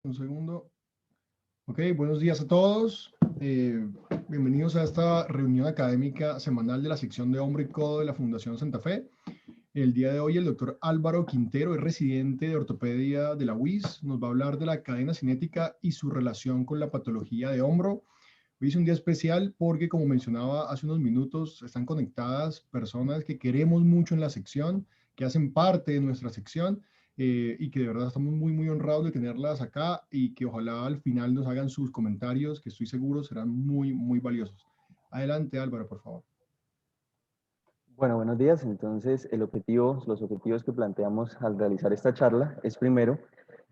Un segundo. Ok, buenos días a todos. Bienvenidos a esta reunión académica semanal de la sección de Hombro y Codo de la Fundación Santa Fe. El día de hoy el doctor Álvaro Quintero es residente de ortopedia de la UIS. Nos va a hablar de la cadena cinética y su relación con la patología de hombro. Hoy es un día especial porque, como mencionaba hace unos minutos, están conectadas personas que queremos mucho en la sección, que hacen parte de nuestra sección y que de verdad estamos muy honrados de tenerlas acá y que ojalá al final nos hagan sus comentarios, que estoy seguro serán muy valiosos. Adelante, Álvaro, por favor. Bueno, buenos días. Entonces, los objetivos que planteamos al realizar esta charla es primero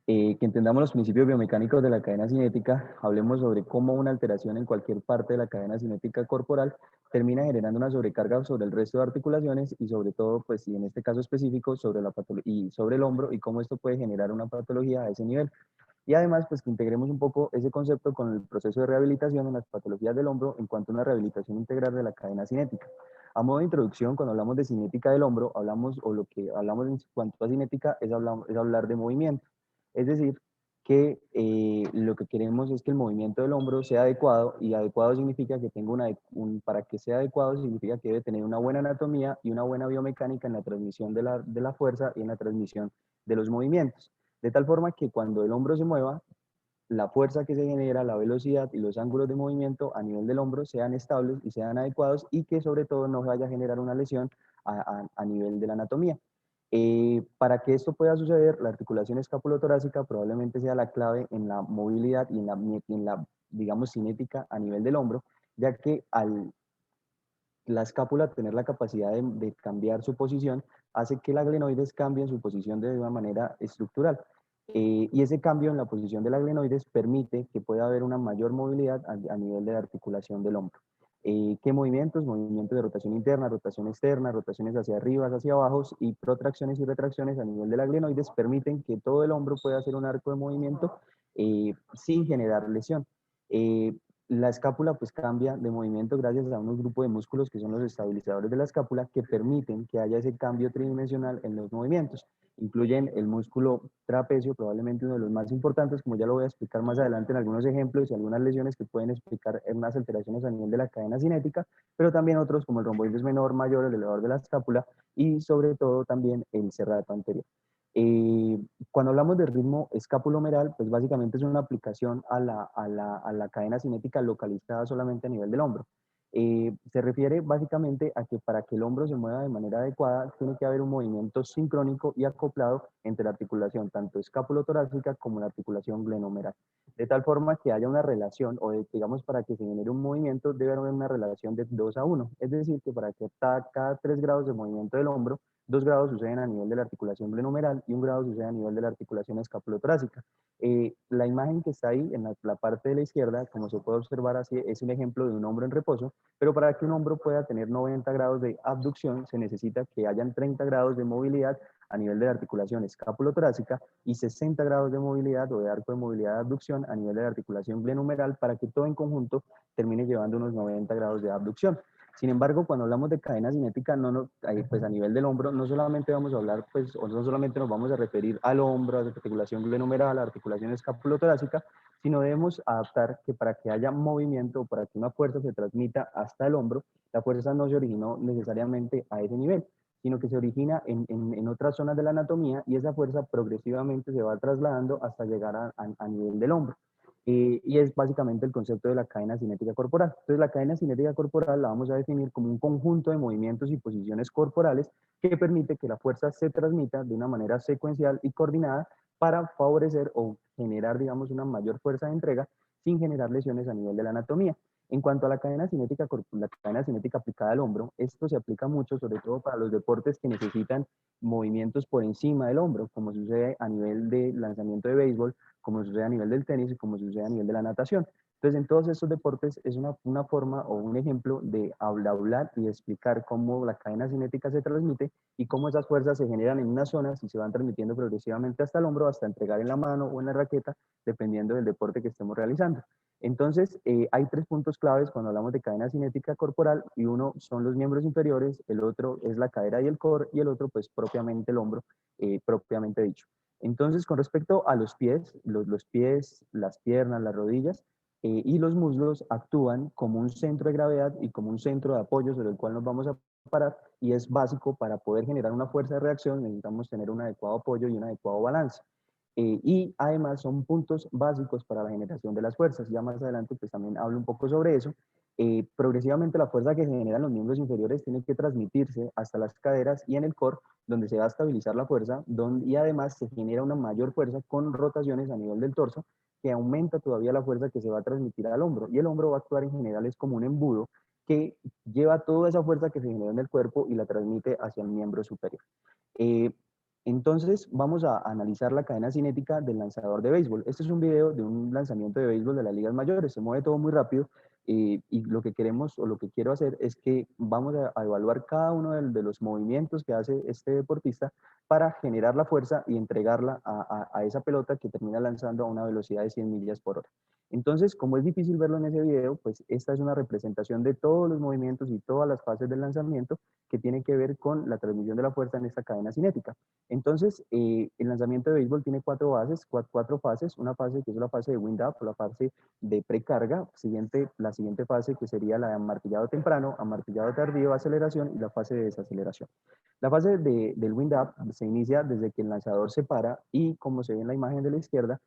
que entendamos los principios biomecánicos de la cadena cinética, hablemos sobre cómo una alteración en cualquier parte de la cadena cinética corporal termina generando una sobrecarga sobre el resto de articulaciones y sobre todo, pues, y en este caso específico, sobre y sobre el hombro y cómo esto puede generar una patología a ese nivel. Y además, pues que integremos un poco ese concepto con el proceso de rehabilitación en las patologías del hombro en cuanto a una rehabilitación integral de la cadena cinética. A modo de introducción, cuando hablamos de cinética del hombro, lo que hablamos en cuanto a cinética es hablar de movimiento. Es decir, que lo que queremos es que el movimiento del hombro sea adecuado, y adecuado significa que tenga para que sea adecuado significa que debe tener una buena anatomía y una buena biomecánica en la transmisión de la fuerza y en la transmisión de los movimientos. De tal forma que cuando el hombro se mueva, la fuerza que se genera, la velocidad y los ángulos de movimiento a nivel del hombro sean estables y sean adecuados y que sobre todo no vaya a generar una lesión a nivel de la anatomía. Para que esto pueda suceder, la articulación escapulotorácica probablemente sea la clave en la movilidad y en la, digamos, cinética a nivel del hombro, ya que al la escápula tener la capacidad de cambiar su posición hace que la glenoides cambie su posición de una manera estructural. Y ese cambio en la posición de la glenoides permite que pueda haber una mayor movilidad a nivel de la articulación del hombro. ¿Qué movimientos? Movimientos de rotación interna, rotación externa, rotaciones hacia arriba, hacia abajo y protracciones y retracciones a nivel de la glenoides permiten que todo el hombro pueda hacer un arco de movimiento sin generar lesión. La escápula pues cambia de movimiento gracias a unos grupos de músculos que son los estabilizadores de la escápula que permiten que haya ese cambio tridimensional en los movimientos. Incluyen el músculo trapecio, probablemente uno de los más importantes, como ya lo voy a explicar más adelante en algunos ejemplos y algunas lesiones que pueden explicar en unas alteraciones a nivel de la cadena cinética, pero también otros como el romboides menor, mayor, el elevador de la escápula y sobre todo también el serrato anterior. Eh, Cuando hablamos de ritmo escapulomeral, pues básicamente es una aplicación a la cadena cinética localizada solamente a nivel del hombro. Se refiere básicamente a que para que el hombro se mueva de manera adecuada, tiene que haber un movimiento sincrónico y acoplado entre la articulación tanto escapulotorácica como la articulación glenohumeral. De tal forma que haya una relación, digamos, para que se genere un movimiento, debe haber una relación de 2 a 1. Es decir, que para que cada 3 grados de movimiento del hombro, 2 grados suceden a nivel de la articulación glenohumeral y 1 grado sucede a nivel de la articulación escapulotorácica. La imagen que está ahí en la parte de la izquierda, como se puede observar así, es un ejemplo de un hombro en reposo, pero para que un hombro pueda tener 90 grados de abducción se necesita que hayan 30 grados de movilidad a nivel de la articulación escapulotorácica y 60 grados de movilidad o de arco de movilidad de abducción a nivel de la articulación glenohumeral para que todo en conjunto termine llevando unos 90 grados de abducción. Sin embargo, cuando hablamos de cadena cinética, pues a nivel del hombro, no solamente vamos a hablar, pues, o no solamente nos vamos a referir al hombro, a la articulación glenohumeral, a la articulación escapulotorácica, sino debemos adaptar que para que haya movimiento o para que una fuerza se transmita hasta el hombro, la fuerza no se originó necesariamente a ese nivel, sino que se origina en otras zonas de la anatomía y esa fuerza progresivamente se va trasladando hasta llegar a nivel del hombro. Y es básicamente el concepto de la cadena cinética corporal. Entonces, la cadena cinética corporal la vamos a definir como un conjunto de movimientos y posiciones corporales que permite que la fuerza se transmita de una manera secuencial y coordinada para favorecer o generar, digamos, una mayor fuerza de entrega sin generar lesiones a nivel de la anatomía. En cuanto a la cadena cinética aplicada al hombro, esto se aplica mucho, sobre todo para los deportes que necesitan movimientos por encima del hombro, como sucede a nivel de lanzamiento de béisbol, como sucede a nivel del tenis y como sucede a nivel de la natación. Entonces, en todos estos deportes es una forma o un ejemplo de hablar y explicar cómo la cadena cinética se transmite y cómo esas fuerzas se generan en unas zonas y se van transmitiendo progresivamente hasta el hombro, hasta entregar en la mano o en la raqueta, dependiendo del deporte que estemos realizando. Entonces, hay 3 puntos claves cuando hablamos de cadena cinética corporal y uno son los miembros inferiores, el otro es la cadera y el core y el otro pues propiamente el hombro, propiamente dicho. Entonces, con respecto a los pies, los pies, las piernas, las rodillas y los muslos actúan como un centro de gravedad y como un centro de apoyo sobre el cual nos vamos a parar, y es básico para poder generar una fuerza de reacción. Necesitamos tener un adecuado apoyo y un adecuado balance. Y además son puntos básicos para la generación de las fuerzas. Ya más adelante pues también hablo un poco sobre eso. Progresivamente la fuerza que se generan los miembros inferiores tiene que transmitirse hasta las caderas y en el core, donde se va a estabilizar la fuerza, y además se genera una mayor fuerza con rotaciones a nivel del torso, que aumenta todavía la fuerza que se va a transmitir al hombro. Y el hombro va a actuar en general es como un embudo que lleva toda esa fuerza que se genera en el cuerpo y la transmite hacia el miembro superior. Eh, entonces vamos a analizar la cadena cinética del lanzador de béisbol. Este es un video de un lanzamiento de béisbol de las ligas mayores. Se mueve todo muy rápido, y lo que queremos o lo que quiero hacer es que vamos a evaluar cada uno de los movimientos que hace este deportista para generar la fuerza y entregarla a esa pelota que termina lanzando a una velocidad de 100 millas por hora. Entonces, como es difícil verlo en ese video, pues esta es una representación de todos los movimientos y todas las fases del lanzamiento que tiene que ver con la transmisión de la fuerza en esta cadena cinética. Entonces, el lanzamiento de béisbol tiene cuatro fases. Una fase que es la fase de wind-up, la fase de precarga, la siguiente fase que sería la de amartillado temprano, amartillado tardío, aceleración, y la fase de desaceleración. La fase del wind-up se inicia desde que el lanzador se para y, como se ve en la imagen de la izquierda,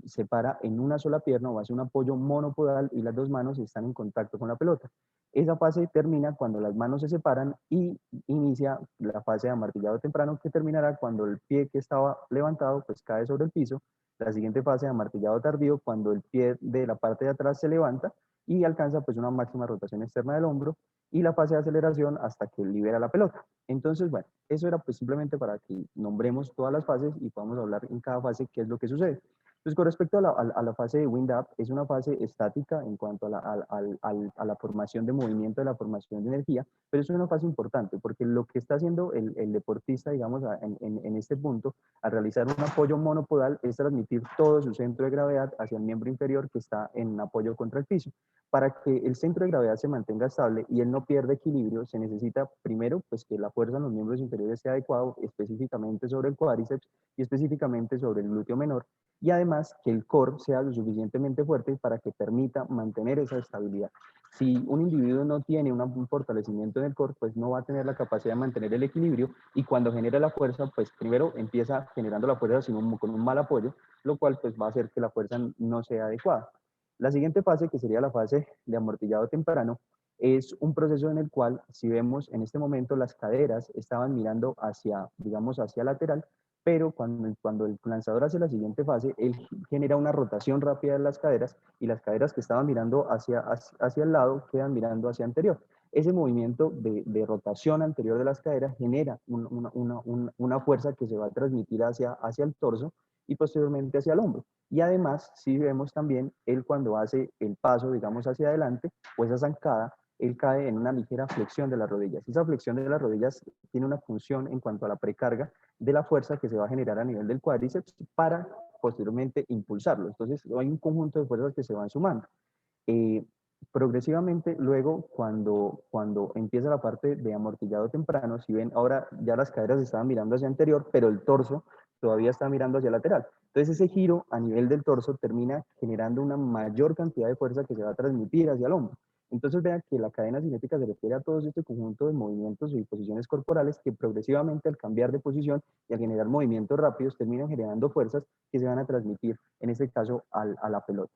se para en una sola pierna o hace un apoyo monopodal y las dos manos están en contacto con la pelota. Esa fase termina cuando las manos se separan y inicia la fase de amartillado temprano, que terminará cuando el pie que estaba levantado pues cae sobre el piso. La siguiente fase de amartillado tardío, cuando el pie de la parte de atrás se levanta y alcanza pues una máxima rotación externa del hombro, y la fase de aceleración hasta que libera la pelota. Entonces, bueno, eso era pues simplemente para que nombremos todas las fases y podamos hablar en cada fase qué es lo que sucede. Entonces, con respecto a la fase de wind-up, es una fase estática en cuanto a la formación de movimiento, de la formación de energía, pero es una fase importante porque lo que está haciendo el deportista, digamos, en este punto, al realizar un apoyo monopodal, es transmitir todo su centro de gravedad hacia el miembro inferior que está en apoyo contra el piso. Para que el centro de gravedad se mantenga estable y él no pierda equilibrio, se necesita primero pues, que la fuerza en los miembros inferiores sea adecuada, específicamente sobre el cuádriceps y específicamente sobre el glúteo menor, y además que el core sea lo suficientemente fuerte para que permita mantener esa estabilidad. Si un individuo no tiene un fortalecimiento en el core, pues no va a tener la capacidad de mantener el equilibrio, y cuando genera la fuerza, pues primero empieza generando la fuerza con un mal apoyo, lo cual pues va a hacer que la fuerza no sea adecuada. La siguiente fase, que sería la fase de amortillado temprano, es un proceso en el cual, si vemos en este momento, las caderas estaban mirando hacia, digamos, hacia lateral, pero cuando el lanzador hace la siguiente fase, él genera una rotación rápida de las caderas, y las caderas que estaban mirando hacia el lado quedan mirando hacia anterior. Ese movimiento de rotación anterior de las caderas genera una fuerza que se va a transmitir hacia el torso y posteriormente hacia el hombro. Y además, si vemos también, él cuando hace el paso, digamos, hacia adelante, o esa zancada, él cae en una ligera flexión de las rodillas. Esa flexión de las rodillas tiene una función en cuanto a la precarga de la fuerza que se va a generar a nivel del cuádriceps para posteriormente impulsarlo. Entonces, hay un conjunto de fuerzas que se van sumando. Progresivamente, luego, cuando empieza la parte de amortillado temprano, si ven, ahora ya las caderas estaban mirando hacia anterior, pero el torso todavía está mirando hacia lateral. Entonces, ese giro a nivel del torso termina generando una mayor cantidad de fuerza que se va a transmitir hacia el hombro. Entonces, vean que la cadena cinética se refiere a todo este conjunto de movimientos y posiciones corporales que progresivamente, al cambiar de posición y al generar movimientos rápidos, terminan generando fuerzas que se van a transmitir, en este caso, a la pelota.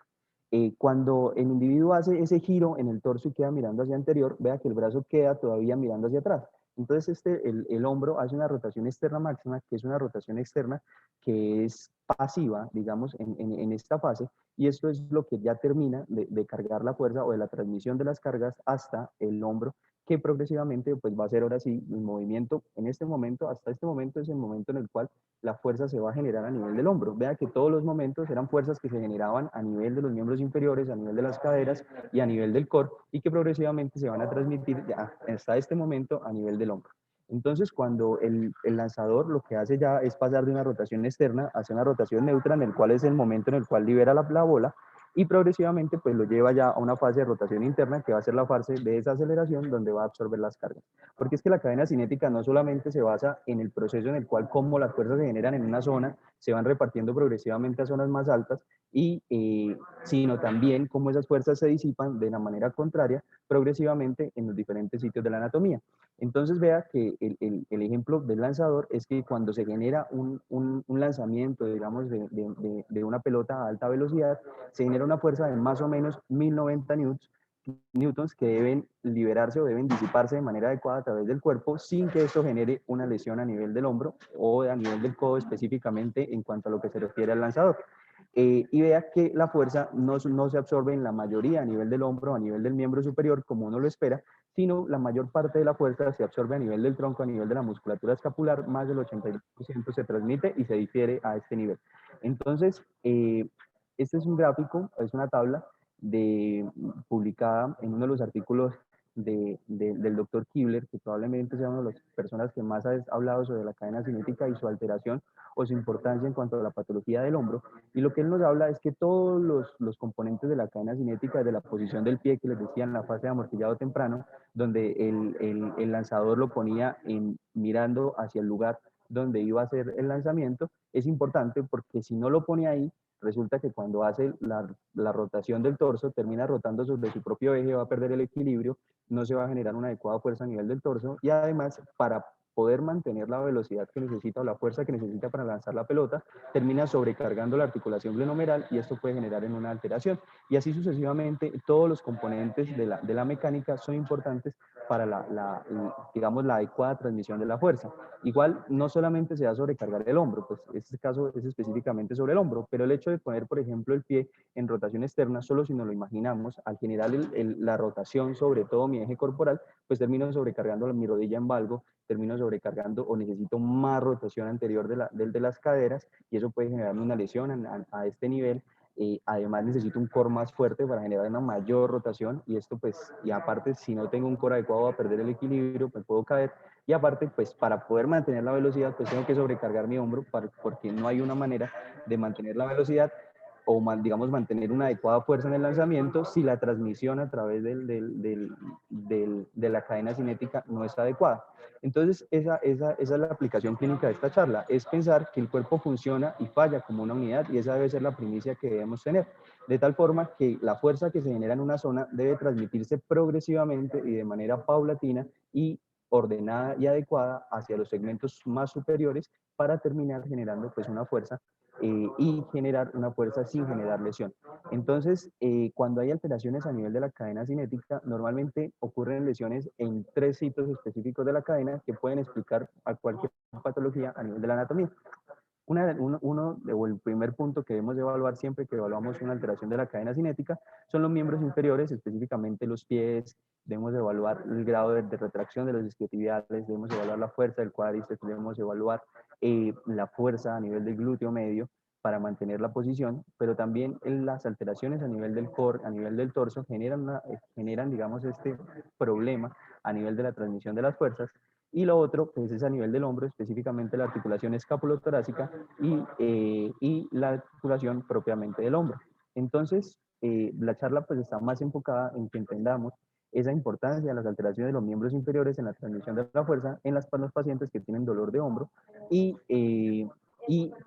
Cuando el individuo hace ese giro en el torso y queda mirando hacia anterior, vea que el brazo queda todavía mirando hacia atrás. Entonces el hombro hace una rotación externa máxima, que es una rotación externa que es pasiva, digamos, en esta fase, y esto es lo que ya termina de cargar la fuerza o de la transmisión de las cargas hasta el hombro, que progresivamente pues va a ser ahora sí el movimiento. En este momento, hasta este momento es el momento en el cual la fuerza se va a generar a nivel del hombro. Vea que todos los momentos eran fuerzas que se generaban a nivel de los miembros inferiores, a nivel de las caderas y a nivel del core, y que progresivamente se van a transmitir ya hasta este momento a nivel del hombro. Entonces, cuando el lanzador lo que hace ya es pasar de una rotación externa hacia una rotación neutra, en el cual es el momento en el cual libera la bola, y progresivamente pues lo lleva ya a una fase de rotación interna que va a ser la fase de desaceleración donde va a absorber las cargas. Porque es que la cadena cinética no solamente se basa en el proceso en el cual cómo las fuerzas se generan en una zona, se van repartiendo progresivamente a zonas más altas, sino también cómo esas fuerzas se disipan de la manera contraria progresivamente en los diferentes sitios de la anatomía. Entonces vea que el ejemplo del lanzador es que cuando se genera un lanzamiento, digamos, de una pelota a alta velocidad, se genera una fuerza de más o menos 1090 newtons que deben liberarse o deben disiparse de manera adecuada a través del cuerpo sin que esto genere una lesión a nivel del hombro o a nivel del codo específicamente en cuanto a lo que se refiere al lanzador. Y vea que la fuerza no se absorbe en la mayoría a nivel del hombro, a nivel del miembro superior, como uno lo espera, sino la mayor parte de la fuerza se absorbe a nivel del tronco, a nivel de la musculatura escapular, más del 80% se transmite y se difiere a este nivel. Entonces, este es un gráfico, es una tabla publicada en uno de los artículos del doctor Kibler, que probablemente sea una de las personas que más ha hablado sobre la cadena cinética y su alteración o su importancia en cuanto a la patología del hombro. Y lo que él nos habla es que todos los componentes de la cadena cinética, desde la posición del pie, que les decía en la fase de amortillado temprano, donde el lanzador lo ponía mirando hacia el lugar donde iba a hacer el lanzamiento, es importante porque si no lo pone ahí, resulta que cuando hace la rotación del torso, termina rotando sobre su propio eje, va a perder el equilibrio, no se va a generar una adecuada fuerza a nivel del torso y además para poder mantener la velocidad que necesita o la fuerza que necesita para lanzar la pelota, termina sobrecargando la articulación glenomeral y esto puede generar en una alteración. Y así sucesivamente, todos los componentes de la mecánica son importantes para digamos, la adecuada transmisión de la fuerza. Igual, no solamente se va a sobrecargar el hombro, pues este caso es específicamente sobre el hombro, pero el hecho de poner, por ejemplo, el pie en rotación externa, solo si nos lo imaginamos, al generar la rotación sobre todo mi eje corporal, pues termino sobrecargando mi rodilla en valgo, termino sobrecargando o necesito más rotación anterior de las caderas y eso puede generarme una lesión a este nivel. Además necesito un core más fuerte para generar una mayor rotación y esto pues, y aparte si no tengo un core adecuado va a perder el equilibrio, pues puedo caer y aparte pues para poder mantener la velocidad pues tengo que sobrecargar mi hombro porque no hay una manera de mantener la velocidad o digamos mantener una adecuada fuerza en el lanzamiento si la transmisión a través de la cadena cinética no es adecuada. Entonces, esa es la aplicación clínica de esta charla, es pensar que el cuerpo funciona y falla como una unidad y esa debe ser la primicia que debemos tener, de tal forma que la fuerza que se genera en una zona debe transmitirse progresivamente y de manera paulatina y ordenada y adecuada hacia los segmentos más superiores para terminar generando pues una fuerza y generar una fuerza sin generar lesión. Entonces, cuando hay alteraciones a nivel de la cadena cinética, normalmente ocurren lesiones en 3 sitios específicos de la cadena que pueden explicar a cualquier patología a nivel de la anatomía. El primer punto que debemos evaluar siempre que evaluamos una alteración de la cadena cinética son los miembros inferiores, específicamente los pies. Debemos evaluar el grado de retracción de los isquiotibiales, debemos evaluar la fuerza del cuádriceps, debemos evaluar la fuerza a nivel del glúteo medio para mantener la posición, pero también las alteraciones a nivel del core, a nivel del torso, generan digamos, este problema a nivel de la transmisión de las fuerzas. Y lo otro, pues es a nivel del hombro, específicamente la articulación escapulotorácica y la articulación propiamente del hombro. Entonces, la charla pues está más enfocada en que entendamos esa importancia de las alteraciones de los miembros inferiores en la transmisión de la fuerza en los pacientes que tienen dolor de hombro y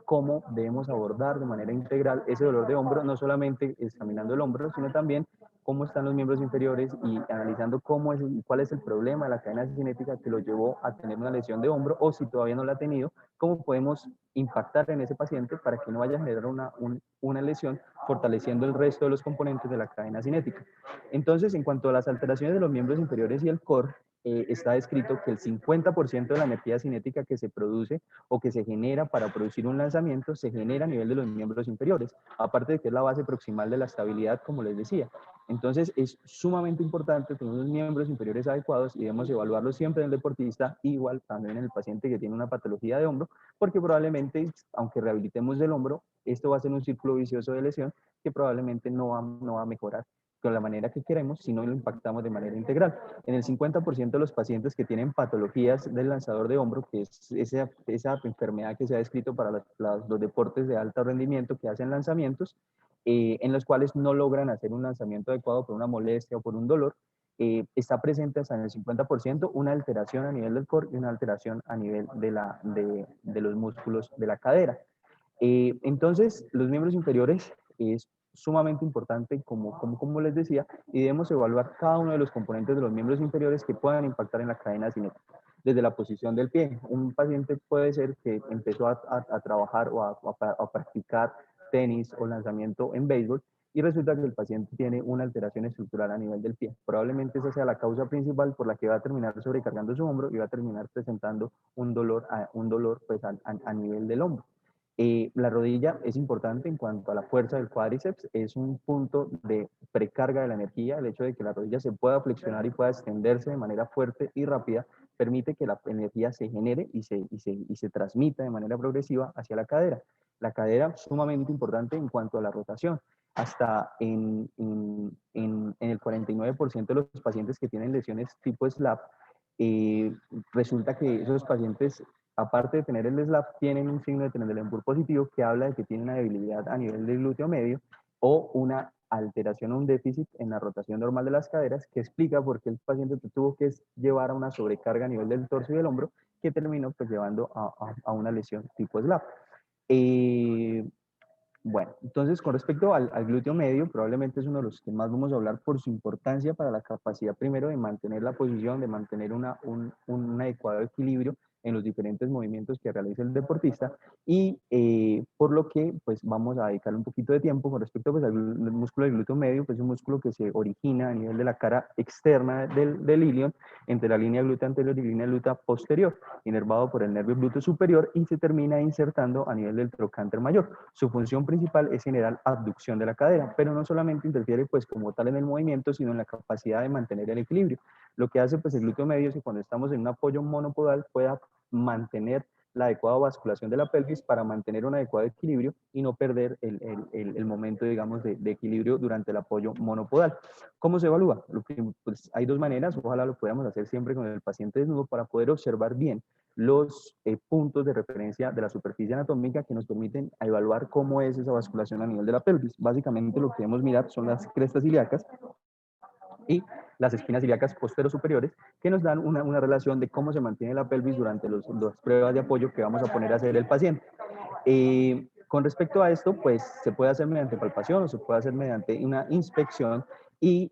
cómo debemos abordar de manera integral ese dolor de hombro, no solamente examinando el hombro, sino también cómo están los miembros inferiores y analizando cómo es y cuál es el problema de la cadena cinética que lo llevó a tener una lesión de hombro o si todavía no la ha tenido, cómo podemos impactar en ese paciente para que no vaya a generar una lesión fortaleciendo el resto de los componentes de la cadena cinética. Entonces, en cuanto a las alteraciones de los miembros inferiores y el core, está descrito que el 50% de la energía cinética que se produce o que se genera para producir un lanzamiento se genera a nivel de los miembros inferiores, aparte de que es la base proximal de la estabilidad, como les decía. Entonces es sumamente importante tener unos miembros inferiores adecuados y debemos evaluarlos siempre en el deportista, igual también en el paciente que tiene una patología de hombro, porque probablemente, aunque rehabilitemos el hombro, esto va a ser un círculo vicioso de lesión que probablemente no va a mejorar con la manera que queremos si no lo impactamos de manera integral. En el 50% de los pacientes que tienen patologías del lanzador de hombro, que es esa enfermedad que se ha descrito para los deportes de alto rendimiento que hacen lanzamientos, en los cuales no logran hacer un lanzamiento adecuado por una molestia o por un dolor, está presente hasta en el 50% una alteración a nivel del core y una alteración a nivel de los músculos de la cadera. Entonces, los miembros inferiores es sumamente importante, como les decía, y debemos evaluar cada uno de los componentes de los miembros inferiores que puedan impactar en la cadena cinética. Desde la posición del pie, un paciente puede ser que empezó a trabajar o a practicar tenis o lanzamiento en béisbol y resulta que el paciente tiene una alteración estructural a nivel del pie. Probablemente esa sea la causa principal por la que va a terminar sobrecargando su hombro y va a terminar presentando un dolor pues, a nivel del hombro. La rodilla es importante en cuanto a la fuerza del cuádriceps, es un punto de precarga de la energía, el hecho de que la rodilla se pueda flexionar y pueda extenderse de manera fuerte y rápida permite que la energía se genere y se transmita de manera progresiva hacia la cadera. La cadera es sumamente importante en cuanto a la rotación. Hasta en el 49% de los pacientes que tienen lesiones tipo SLAP, resulta que esos pacientes, aparte de tener el SLAP, tienen un signo de Trendelenburg positivo que habla de que tienen una debilidad a nivel del glúteo medio o una alteración o un déficit en la rotación normal de las caderas, que explica por qué el paciente tuvo que llevar a una sobrecarga a nivel del torso y del hombro, que terminó pues llevando a una lesión tipo SLAP. Bueno, entonces con respecto al glúteo medio, probablemente es uno de los que más vamos a hablar por su importancia para la capacidad primero de mantener la posición, de mantener un adecuado equilibrio en los diferentes movimientos que realiza el deportista y por lo que pues vamos a dedicarle un poquito de tiempo con respecto pues, al músculo del glúteo medio, pues es un músculo que se origina a nivel de la cara externa del ilion, entre la línea glútea anterior y la línea glútea posterior, inervado por el nervio glúteo superior y se termina insertando a nivel del trocánter mayor. Su función principal es generar abducción de la cadera, pero no solamente interfiere pues como tal en el movimiento, sino en la capacidad de mantener el equilibrio. Lo que hace pues el glúteo medio es que cuando estamos en un apoyo monopodal pueda mantener la adecuada basculación de la pelvis para mantener un adecuado equilibrio y no perder el momento, digamos, de equilibrio durante el apoyo monopodal. ¿Cómo se evalúa? Pues hay dos maneras, ojalá lo podamos hacer siempre con el paciente desnudo para poder observar bien los puntos de referencia de la superficie anatómica que nos permiten evaluar cómo es esa basculación a nivel de la pelvis. Básicamente lo que debemos mirar son las crestas ilíacas y las espinas ilíacas posterior-superiores, que nos dan una relación de cómo se mantiene la pelvis durante las pruebas de apoyo que vamos a poner a hacer el paciente. Con respecto a esto, pues se puede hacer mediante palpación o se puede hacer mediante una inspección y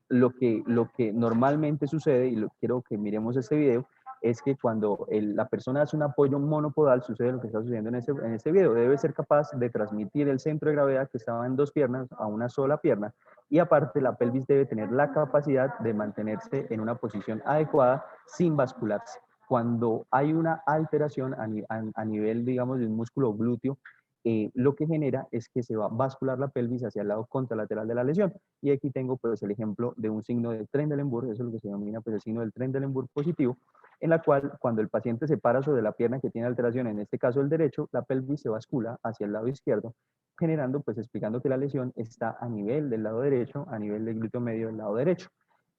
lo que normalmente sucede, y quiero que miremos este video, es que cuando la persona hace un apoyo monopodal, sucede lo que está sucediendo en este video. Debe ser capaz de transmitir el centro de gravedad que estaba en dos piernas a una sola pierna y aparte la pelvis debe tener la capacidad de mantenerse en una posición adecuada sin bascularse. Cuando hay una alteración a nivel, digamos, de un músculo glúteo, lo que genera es que se va a bascular la pelvis hacia el lado contralateral de la lesión. Y aquí tengo pues el ejemplo de un signo de Trendelenburg, eso es lo que se denomina pues el signo del Trendelenburg positivo, en la cual cuando el paciente se para sobre la pierna que tiene alteración, en este caso el derecho, la pelvis se bascula hacia el lado izquierdo, generando, pues explicando que la lesión está a nivel del lado derecho, a nivel del glúteo medio del lado derecho.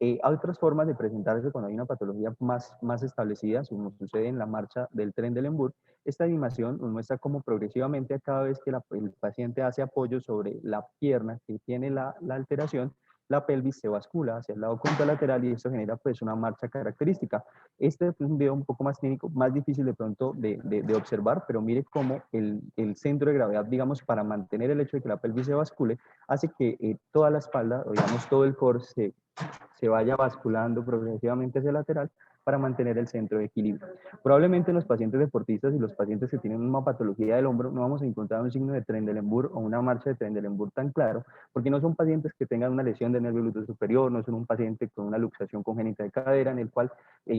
Hay otras formas de presentarse cuando hay una patología más establecida, como sucede en la marcha del Trendelenburg. Esta animación nos muestra cómo progresivamente a cada vez que el paciente hace apoyo sobre la pierna que tiene la alteración, la pelvis se bascula hacia el lado contralateral y esto genera pues una marcha característica. Este es un video un poco más clínico, más difícil de pronto de observar, pero mire cómo el centro de gravedad, digamos, para mantener el hecho de que la pelvis se bascule, hace que toda la espalda, o digamos todo el core se vaya basculando progresivamente hacia el lateral para mantener el centro de equilibrio. Probablemente en los pacientes deportistas y los pacientes que tienen una patología del hombro no vamos a encontrar un signo de Trendelenburg o una marcha de Trendelenburg tan claro, porque no son pacientes que tengan una lesión del nervio glúteo superior, no son un paciente con una luxación congénita de cadera en el cual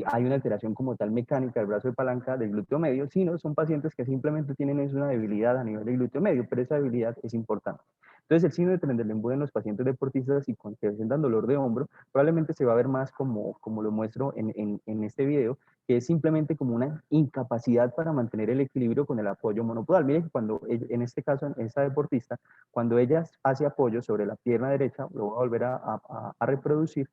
hay una alteración como tal mecánica del brazo de palanca del glúteo medio, sino son pacientes que simplemente tienen una debilidad a nivel del glúteo medio, pero esa debilidad es importante. Entonces, el signo de Trendelenburg en los pacientes deportistas y con que presentan dolor de hombro, probablemente se va a ver más como lo muestro en este video, que es simplemente como una incapacidad para mantener el equilibrio con el apoyo monopodal. Miren que cuando, en este caso, en esta deportista, cuando ella hace apoyo sobre la pierna derecha, lo voy a volver a reproducir,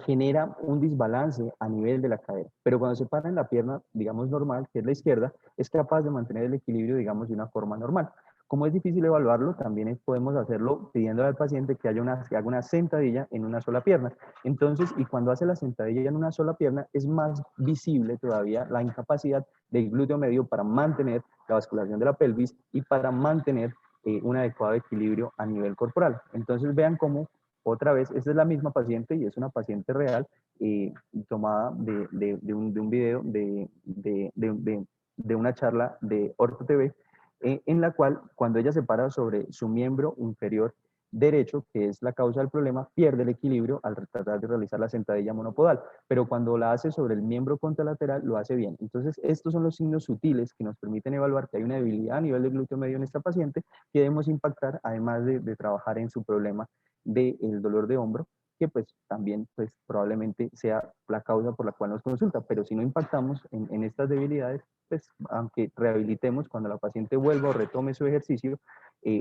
genera un desbalance a nivel de la cadera. Pero cuando se para en la pierna, digamos, normal, que es la izquierda, es capaz de mantener el equilibrio, digamos, de una forma normal. Como es difícil evaluarlo, también podemos hacerlo pidiéndole al paciente que haga una sentadilla en una sola pierna. Entonces, y cuando hace la sentadilla en una sola pierna, es más visible todavía la incapacidad del glúteo medio para mantener la vasculación de la pelvis y para mantener un adecuado equilibrio a nivel corporal. Entonces, vean cómo, otra vez, esta es la misma paciente y es una paciente real tomada de un video de una charla de Orto TV, en la cual cuando ella se para sobre su miembro inferior derecho, que es la causa del problema, pierde el equilibrio al tratar de realizar la sentadilla monopodal, pero cuando la hace sobre el miembro contralateral lo hace bien. Entonces, estos son los signos sutiles que nos permiten evaluar que hay una debilidad a nivel del glúteo medio en esta paciente que debemos impactar, además de trabajar en su problema del dolor de hombro, que pues también pues probablemente sea la causa por la cual nos consulta, pero si no impactamos en estas debilidades, pues aunque rehabilitemos, cuando la paciente vuelva o retome su ejercicio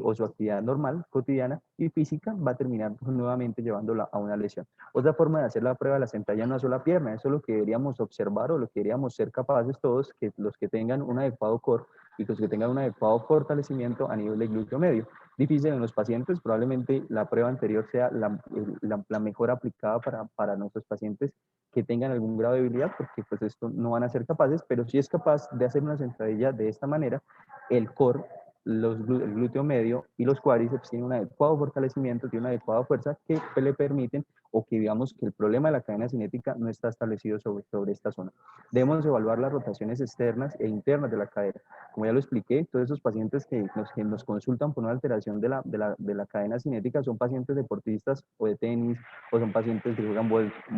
o su actividad normal, cotidiana y física, va a terminar nuevamente llevándola a una lesión. Otra forma de hacer la prueba de la sentadilla en una sola pierna, eso es lo que deberíamos observar o lo que deberíamos ser capaces todos, que los que tengan un adecuado core y los que tengan un adecuado fortalecimiento a nivel de glúteo medio. Difícil en los pacientes, probablemente la prueba anterior sea la mejor aplicada para nuestros pacientes que tengan algún grado de debilidad, porque pues esto no van a ser capaces, pero si es capaz de hacer una sentadilla de esta manera, el core, el glúteo medio y los cuádriceps tienen un adecuado fortalecimiento, tienen una adecuada fuerza que le permiten o que digamos que el problema de la cadena cinética no está establecido sobre esta zona. Debemos evaluar las rotaciones externas e internas de la cadera. Como ya lo expliqué, todos esos pacientes que nos consultan por una alteración de la cadena cinética son pacientes deportistas o de tenis, o son pacientes que juegan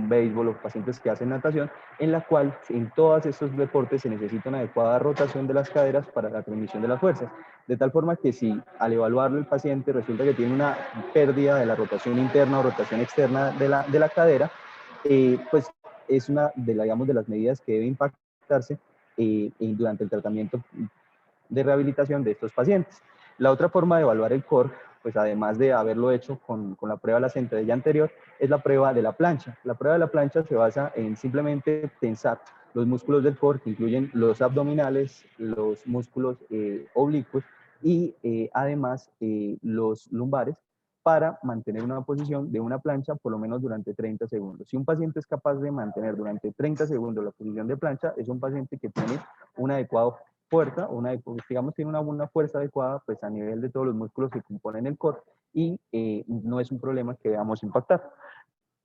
béisbol o pacientes que hacen natación, en la cual en todos estos deportes se necesita una adecuada rotación de las caderas para la transmisión de las fuerzas. De tal forma que si al evaluarlo el paciente resulta que tiene una pérdida de la rotación interna o rotación externa de la cadera, pues es una digamos, de las medidas que debe impactarse durante el tratamiento de rehabilitación de estos pacientes. La otra forma de evaluar el core, pues además de haberlo hecho con la prueba de la sentadilla anterior, es la prueba de la plancha. La prueba de la plancha se basa en simplemente tensar los músculos del core, que incluyen los abdominales, los músculos oblicuos y además los lumbares, para mantener una posición de una plancha por lo menos durante 30 segundos. Si un paciente es capaz de mantener durante 30 segundos la posición de plancha, es un paciente que tiene un adecuado fuerza, digamos tiene una fuerza adecuada pues a nivel de todos los músculos que componen el core y no es un problema que debamos impactar.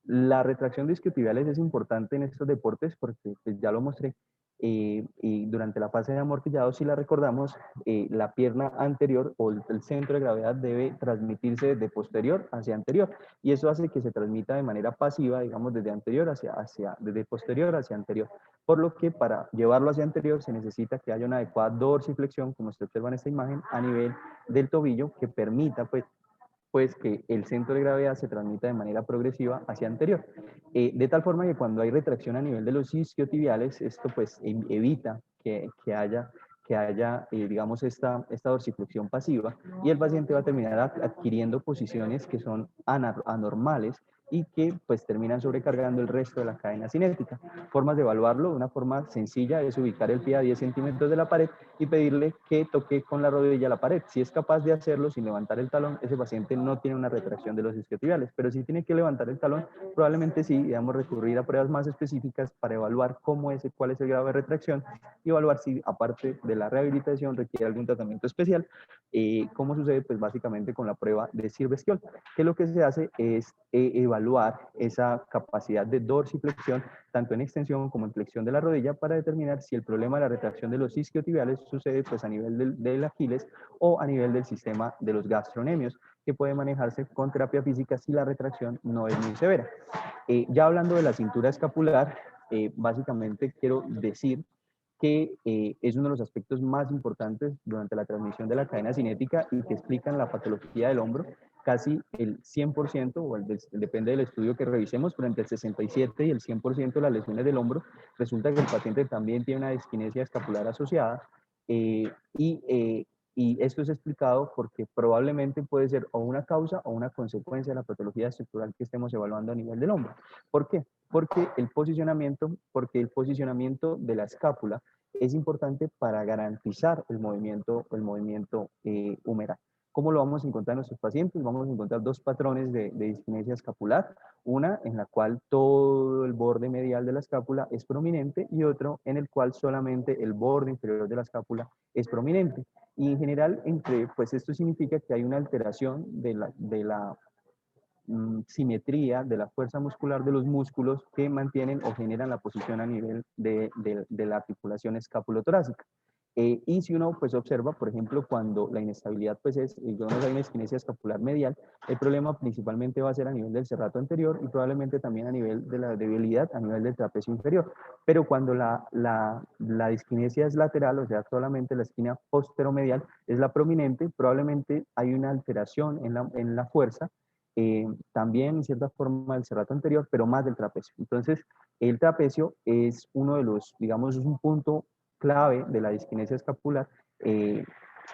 La retracción de isquiotibiales es importante en estos deportes porque pues, ya lo mostré. Y durante la fase de amortillado, si la recordamos, la pierna anterior o el centro de gravedad debe transmitirse de posterior hacia anterior. Y eso hace que se transmita de manera pasiva, digamos, desde posterior hacia anterior. Por lo que para llevarlo hacia anterior se necesita que haya una adecuada dorsiflexión, como se observa en esta imagen, a nivel del tobillo que permita pues que el centro de gravedad se transmita de manera progresiva hacia anterior. De tal forma que cuando hay retracción a nivel de los isquiotibiales, esto pues evita que haya digamos, esta dorsiflexión pasiva y el paciente va a terminar adquiriendo posiciones que son anormales y que pues terminan sobrecargando el resto de la cadena cinética. Formas de evaluarlo, una forma sencilla es ubicar el pie a 10 centímetros de la pared y pedirle que toque con la rodilla la pared. Si es capaz de hacerlo sin levantar el talón, ese paciente no tiene una retracción de los isquiotibiales, pero si tiene que levantar el talón, probablemente sí, debemos recurrir a pruebas más específicas para evaluar cuál es el grado de retracción y evaluar si aparte de la rehabilitación requiere algún tratamiento especial, como sucede pues básicamente con la prueba de Sirvesquiol, que lo que se hace es evaluar esa capacidad de dorsiflexión tanto en extensión como en flexión de la rodilla para determinar si el problema de la retracción de los isquiotibiales sucede pues a nivel del Aquiles o a nivel del sistema de los gastrocnemios, que puede manejarse con terapia física si la retracción no es muy severa. Ya hablando de la cintura escapular, básicamente quiero decir que es uno de los aspectos más importantes durante la transmisión de la cadena cinética y que explican la patología del hombro. Casi el 100%, depende del estudio que revisemos, pero entre el 67 y el 100% de las lesiones del hombro, resulta que el paciente también tiene una disquinesia escapular asociada eh, y, eh, y esto es explicado porque probablemente puede ser o una causa o una consecuencia de la patología estructural que estemos evaluando a nivel del hombro. ¿Por qué? Porque el posicionamiento de la escápula es importante para garantizar el movimiento humeral. ¿Cómo lo vamos a encontrar en nuestros pacientes? Vamos a encontrar dos patrones de diskinesia escapular, una en la cual todo el borde medial de la escápula es prominente y otro en el cual solamente el borde inferior de la escápula es prominente. Y en general, pues esto significa que hay una alteración de la simetría de la fuerza muscular de los músculos que mantienen o generan la posición a nivel de la articulación escapulotorácica. Y si uno pues observa, por ejemplo, cuando la inestabilidad pues digamos, hay una disquinesia escapular medial, el problema principalmente va a ser a nivel del serrato anterior y probablemente también a nivel de la debilidad, a nivel del trapecio inferior. Pero cuando la disquinesia es lateral, o sea, solamente la esquina posteromedial es la prominente, probablemente hay una alteración en la fuerza, también en cierta forma del serrato anterior, pero más del trapecio. Entonces, el trapecio es uno de los, digamos, es un punto clave de la disquinesia escapular,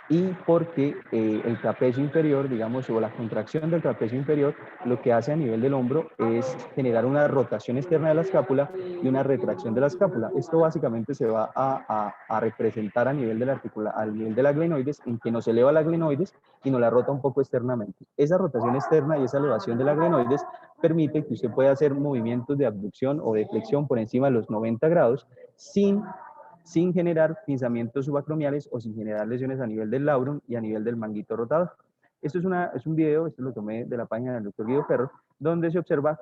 y porque el trapecio inferior, digamos, o la contracción del trapecio inferior, lo que hace a nivel del hombro es generar una rotación externa de la escápula y una retracción de la escápula. Esto básicamente se va a representar a nivel de la al nivel de la glenoides, en que nos eleva la glenoides y nos la rota un poco externamente. Esa rotación externa y esa elevación de la glenoides permite que usted pueda hacer movimientos de abducción o de flexión por encima de los 90 grados sin generar pinzamientos subacromiales o sin generar lesiones a nivel del labrum y a nivel del manguito rotador. Esto es un video, esto lo tomé de la página del doctor Guido Ferro, donde se observa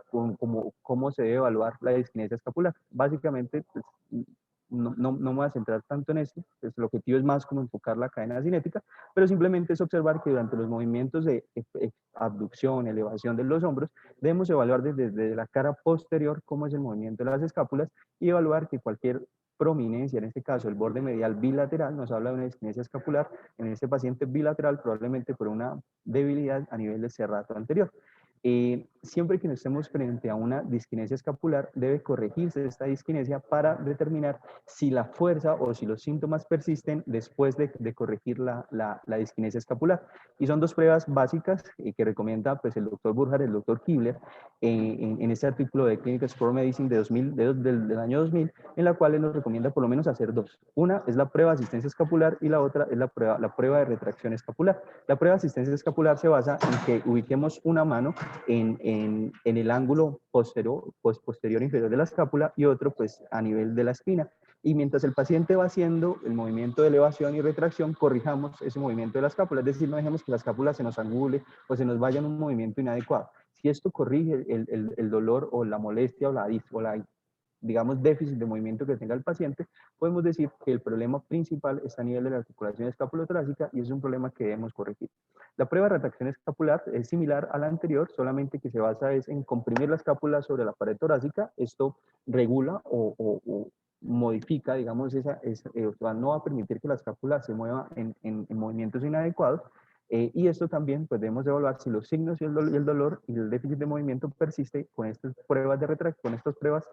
cómo se debe evaluar la disquinesia escapular. Básicamente, pues, no me voy a centrar tanto en esto, pues el objetivo es más como enfocar la cadena cinética, pero simplemente es observar que durante los movimientos de abducción, elevación de los hombros, debemos evaluar desde la cara posterior cómo es el movimiento de las escápulas y evaluar que cualquier prominencia, en este caso el borde medial bilateral, nos habla de una disquinesia escapular en este paciente bilateral, probablemente por una debilidad a nivel del serrato anterior. Siempre que nos estemos frente a una disquinesia escapular, debe corregirse esta disquinesia para determinar si la fuerza o si los síntomas persisten después de corregir la disquinesia escapular. Y son dos pruebas básicas que recomienda pues, el doctor Burkhardt, el doctor Kibler, en este artículo de Clinical Sport Medicine del año 2000, en la cual nos recomienda por lo menos hacer dos. Una es la prueba de asistencia escapular y la otra es la prueba de retracción escapular. La prueba de asistencia escapular se basa en que ubiquemos una mano en el ángulo posterior inferior de la escápula y otro pues a nivel de la espina. Y mientras el paciente va haciendo el movimiento de elevación y retracción, corrijamos ese movimiento de la escápula, es decir, no dejemos que la escápula se nos angule o se nos vaya en un movimiento inadecuado. Si esto corrige el dolor o la molestia o la digamos, déficit de movimiento que tenga el paciente, podemos decir que el problema principal está a nivel de la articulación escapulotorácica y es un problema que debemos corregir. La prueba de retracción escapular es similar a la anterior, solamente que se basa en comprimir la escápula sobre la pared torácica. Esto regula o modifica, digamos, no va a permitir que la escápula se mueva en movimientos inadecuados. Y esto también pues, debemos evaluar si los signos y el dolor y el déficit de movimiento persiste con estas pruebas de retracción, con estas pruebas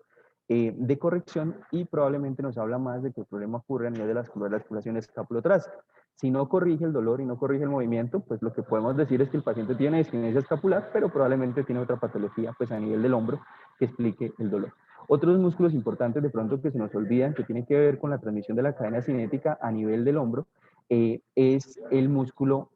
de corrección, y probablemente nos habla más de que el problema ocurre a nivel de la articulación escapulotorácica. Si no corrige el dolor y no corrige el movimiento, pues lo que podemos decir es que el paciente tiene disquinesia escapular, pero probablemente tiene otra patología pues a nivel del hombro que explique el dolor. Otros músculos importantes de pronto que se nos olvidan, que tienen que ver con la transmisión de la cadena cinética a nivel del hombro, es el músculo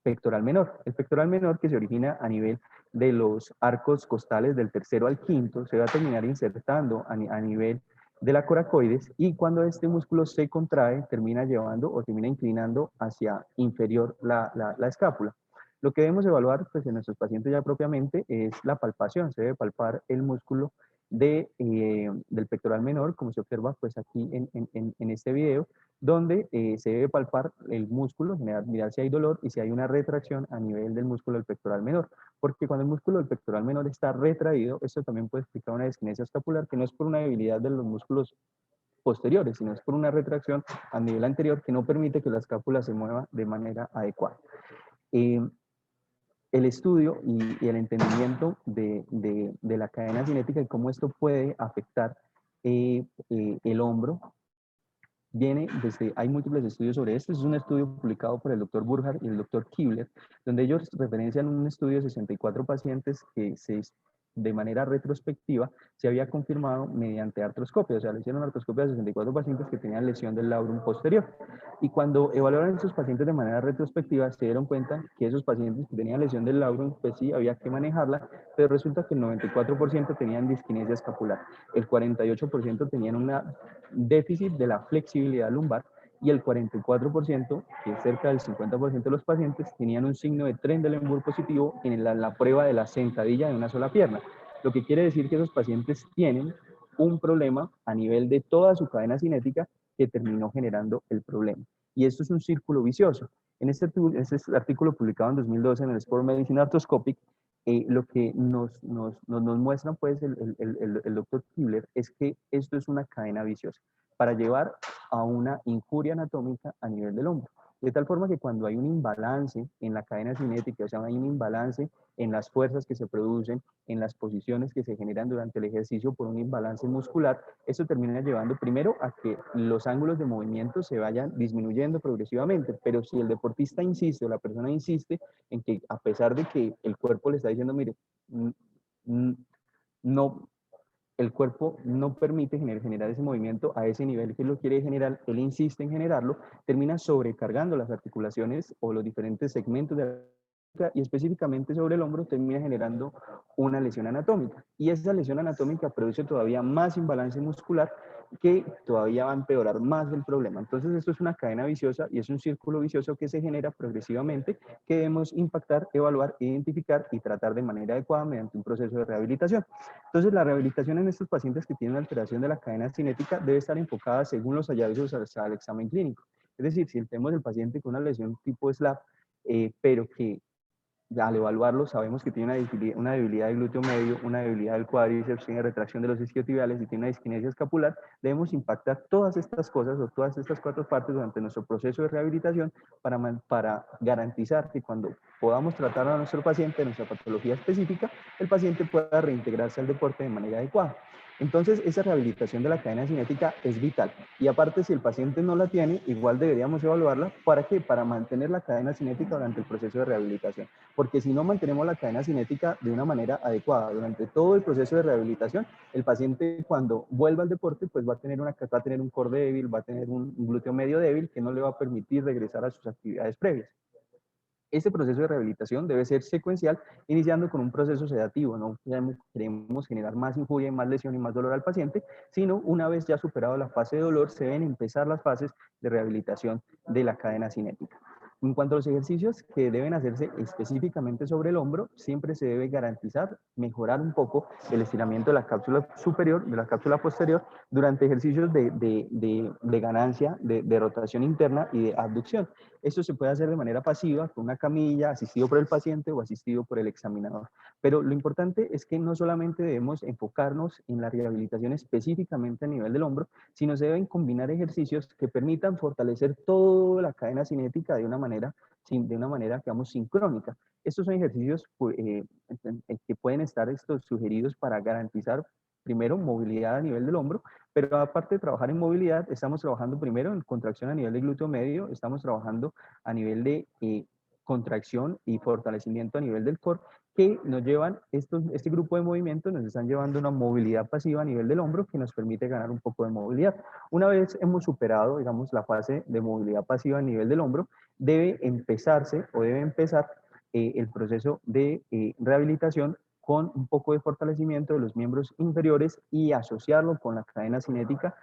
pectoral menor. El pectoral menor, que se origina a nivel de los arcos costales del tercero al quinto, se va a terminar insertando a nivel de la coracoides, y cuando este músculo se contrae, termina llevando o termina inclinando hacia inferior la escápula. Lo que debemos evaluar pues, en nuestros pacientes ya propiamente es la palpación. Se debe palpar el músculo del pectoral menor, como se observa pues, aquí en este video, donde se debe palpar el músculo, mirar si hay dolor y si hay una retracción a nivel del músculo del pectoral menor. Porque cuando el músculo del pectoral menor está retraído, esto también puede explicar una disquinesia escapular, que no es por una debilidad de los músculos posteriores, sino es por una retracción a nivel anterior que no permite que la escápula se mueva de manera adecuada. El estudio y el entendimiento de la cadena cinética y cómo esto puede afectar el hombro viene desde, hay múltiples estudios sobre esto. Es un estudio publicado por el doctor Burkhardt y el doctor Kibler, donde ellos referencian un estudio de 64 pacientes que se de manera retrospectiva se había confirmado mediante artroscopia, o sea, le hicieron artroscopia a 64 pacientes que tenían lesión del labrum posterior. Y cuando evaluaron a esos pacientes de manera retrospectiva, se dieron cuenta que esos pacientes que tenían lesión del labrum, pues sí, había que manejarla, pero resulta que el 94% tenían disquinesia escapular, el 48% tenían un déficit de la flexibilidad lumbar, y el 44%, que es cerca del 50% de los pacientes, tenían un signo de Trendelenburg positivo en la prueba de la sentadilla de una sola pierna. Lo que quiere decir que esos pacientes tienen un problema a nivel de toda su cadena cinética que terminó generando el problema. Y esto es un círculo vicioso. En este artículo publicado en 2012 en el Sport Medicine Arthroscopic, lo que nos muestra pues el doctor Kibler es que esto es una cadena viciosa para llevar a una injuria anatómica a nivel del hombro. De tal forma que cuando hay un imbalance en la cadena cinética, o sea, hay un imbalance en las fuerzas que se producen, en las posiciones que se generan durante el ejercicio por un imbalance muscular, eso termina llevando primero a que los ángulos de movimiento se vayan disminuyendo progresivamente, pero si el deportista insiste o la persona insiste en que a pesar de que el cuerpo le está diciendo, mire, no, el cuerpo no permite generar ese movimiento a ese nivel que lo quiere generar, él insiste en generarlo, termina sobrecargando las articulaciones o los diferentes segmentos de la, y específicamente sobre el hombro termina generando una lesión anatómica. Y esa lesión anatómica produce todavía más imbalance muscular que todavía va a empeorar más el problema. Entonces esto es una cadena viciosa y es un círculo vicioso que se genera progresivamente que debemos impactar, evaluar, identificar y tratar de manera adecuada mediante un proceso de rehabilitación. Entonces la rehabilitación en estos pacientes que tienen alteración de la cadena cinética debe estar enfocada según los hallazgos al examen clínico. Es decir, si tenemos el paciente con una lesión tipo SLAP, pero que al evaluarlo sabemos que tiene una debilidad del glúteo medio, una debilidad del cuádriceps, tiene retracción de los isquiotibiales y tiene una disquinesia escapular, debemos impactar todas estas cosas o todas estas 4 partes durante nuestro proceso de rehabilitación para garantizar que cuando podamos tratar a nuestro paciente, nuestra patología específica, el paciente pueda reintegrarse al deporte de manera adecuada. Entonces, esa rehabilitación de la cadena cinética es vital. Y aparte, si el paciente no la tiene, igual deberíamos evaluarla. ¿Para qué? Para mantener la cadena cinética durante el proceso de rehabilitación. Porque si no mantenemos la cadena cinética de una manera adecuada durante todo el proceso de rehabilitación, el paciente cuando vuelva al deporte, pues va a tener un core débil, va a tener un glúteo medio débil que no le va a permitir regresar a sus actividades previas. Este proceso de rehabilitación debe ser secuencial, iniciando con un proceso sedativo. No queremos generar más injuria y más lesión y más dolor al paciente, sino una vez ya superado la fase de dolor, se deben empezar las fases de rehabilitación de la cadena cinética. En cuanto a los ejercicios que deben hacerse específicamente sobre el hombro, siempre se debe garantizar mejorar un poco el estiramiento de la cápsula superior, de la cápsula posterior, durante ejercicios de ganancia, de rotación interna y de abducción. Esto se puede hacer de manera pasiva, con una camilla, asistido por el paciente o asistido por el examinador. Pero lo importante es que no solamente debemos enfocarnos en la rehabilitación específicamente a nivel del hombro, sino se deben combinar ejercicios que permitan fortalecer toda la cadena cinética de una manera, digamos, sincrónica. Estos son ejercicios que pueden estar sugeridos para garantizar, primero, movilidad a nivel del hombro, pero aparte de trabajar en movilidad, estamos trabajando primero en contracción a nivel de glúteo medio, estamos trabajando a nivel de contracción y fortalecimiento a nivel del core, que nos llevan, este grupo de movimientos nos están llevando a una movilidad pasiva a nivel del hombro que nos permite ganar un poco de movilidad. Una vez hemos superado, digamos, la fase de movilidad pasiva a nivel del hombro, debe empezar el proceso de rehabilitación con un poco de fortalecimiento de los miembros inferiores y asociarlo con la cadena cinética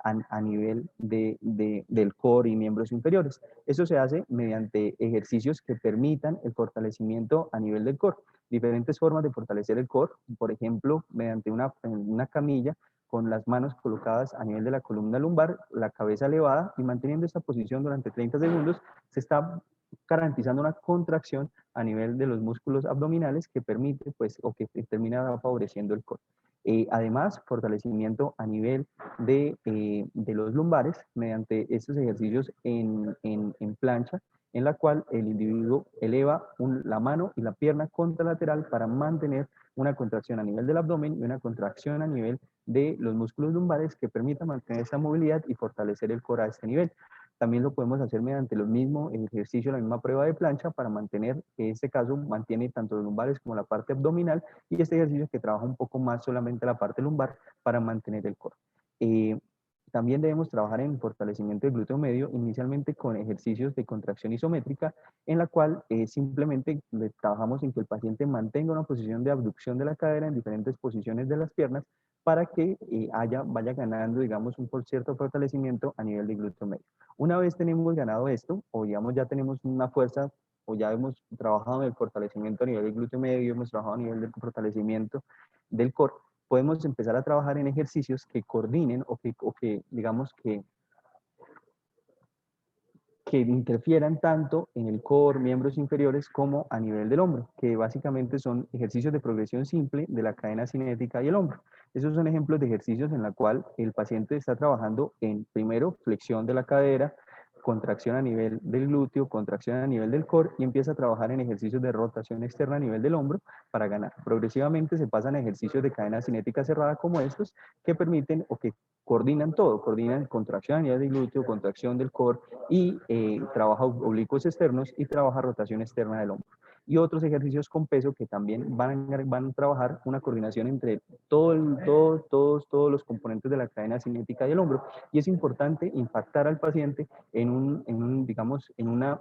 a nivel del core y miembros inferiores. Eso se hace mediante ejercicios que permitan el fortalecimiento a nivel del core. Diferentes formas de fortalecer el core, por ejemplo, mediante una camilla con las manos colocadas a nivel de la columna lumbar, la cabeza elevada y manteniendo esta posición durante 30 segundos, se está garantizando una contracción a nivel de los músculos abdominales que permite, pues, o que termina favoreciendo el core. Además, fortalecimiento a nivel de los lumbares mediante estos ejercicios en plancha, en la cual el individuo eleva la mano y la pierna contralateral para mantener una contracción a nivel del abdomen y una contracción a nivel de los músculos lumbares que permita mantener esa movilidad y fortalecer el core a este nivel. También lo podemos hacer mediante los mismos ejercicios, la misma prueba de plancha para mantener, en este caso, mantiene tanto los lumbares como la parte abdominal, y este ejercicio que trabaja un poco más solamente la parte lumbar para mantener el core. También debemos trabajar en fortalecimiento del glúteo medio, inicialmente con ejercicios de contracción isométrica, en la cual simplemente le trabajamos en que el paciente mantenga una posición de abducción de la cadera en diferentes posiciones de las piernas para que vaya ganando, digamos, un cierto fortalecimiento a nivel de glúteo medio. Una vez tenemos ganado esto, o digamos ya tenemos una fuerza, o ya hemos trabajado en el fortalecimiento a nivel del glúteo medio, hemos trabajado a nivel del fortalecimiento del core, podemos empezar a trabajar en ejercicios que coordinen o que digamos, que interfieran tanto en el core, miembros inferiores, como a nivel del hombro, que básicamente son ejercicios de progresión simple de la cadena cinética y el hombro. Esos son ejemplos de ejercicios en la cual el paciente está trabajando en, primero, flexión de la cadera, contracción a nivel del glúteo, contracción a nivel del core, y empieza a trabajar en ejercicios de rotación externa a nivel del hombro para ganar. Progresivamente se pasan a ejercicios de cadena cinética cerrada como estos, que permiten o que coordinan todo, coordinan contracción a nivel del glúteo, contracción del core, y trabaja oblicuos externos y trabaja rotación externa del hombro. Y otros ejercicios con peso que también van a trabajar una coordinación entre todos los componentes de la cadena cinética y el hombro. Y es importante impactar al paciente digamos, en una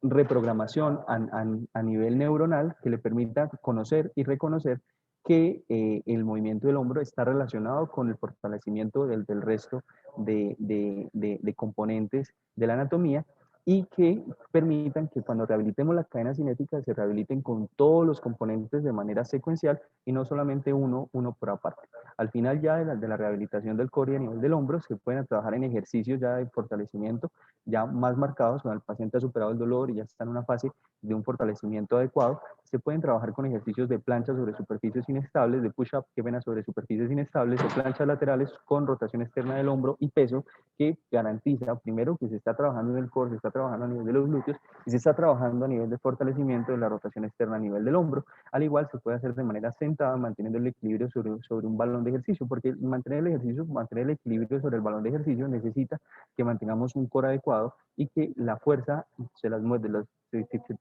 reprogramación a nivel neuronal que le permita conocer y reconocer que el movimiento del hombro está relacionado con el fortalecimiento del resto de componentes de la anatomía, y que permitan que cuando rehabilitemos la cadena cinética se rehabiliten con todos los componentes de manera secuencial y no solamente uno por aparte. Al final ya de la rehabilitación del core a nivel del hombro se pueden trabajar en ejercicios ya de fortalecimiento ya más marcados, cuando el paciente ha superado el dolor y ya está en una fase de un fortalecimiento adecuado. Se pueden trabajar con ejercicios de plancha sobre superficies inestables, de push-up que ven sobre superficies inestables, o planchas laterales con rotación externa del hombro y peso, que garantiza, primero, que se está trabajando en el core, se está trabajando a nivel de los glúteos y se está trabajando a nivel de fortalecimiento de la rotación externa a nivel del hombro. Al igual se puede hacer de manera sentada, manteniendo el equilibrio sobre un balón de ejercicio, porque mantener el equilibrio sobre el balón de ejercicio necesita que mantengamos un core adecuado y que la fuerza se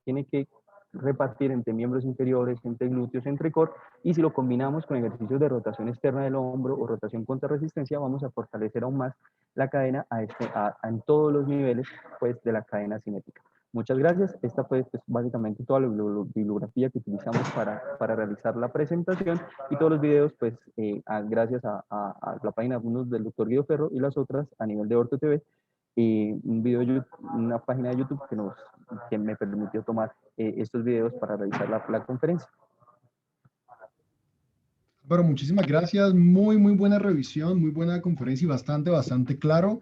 tiene que repartir entre miembros inferiores, entre glúteos, entre core, y si lo combinamos con ejercicios de rotación externa del hombro o rotación contra resistencia, vamos a fortalecer aún más la cadena en todos los niveles, pues, de la cadena cinética. Muchas gracias. Esta fue, pues, básicamente toda la bibliografía que utilizamos para realizar la presentación, y todos los videos, pues, gracias a la página, unos del doctor Guido Ferro y las otras a nivel de Orto TV, y una página de YouTube que me permitió tomar estos videos para realizar la conferencia. Pero muchísimas gracias, muy buena revisión, muy buena conferencia y bastante claro.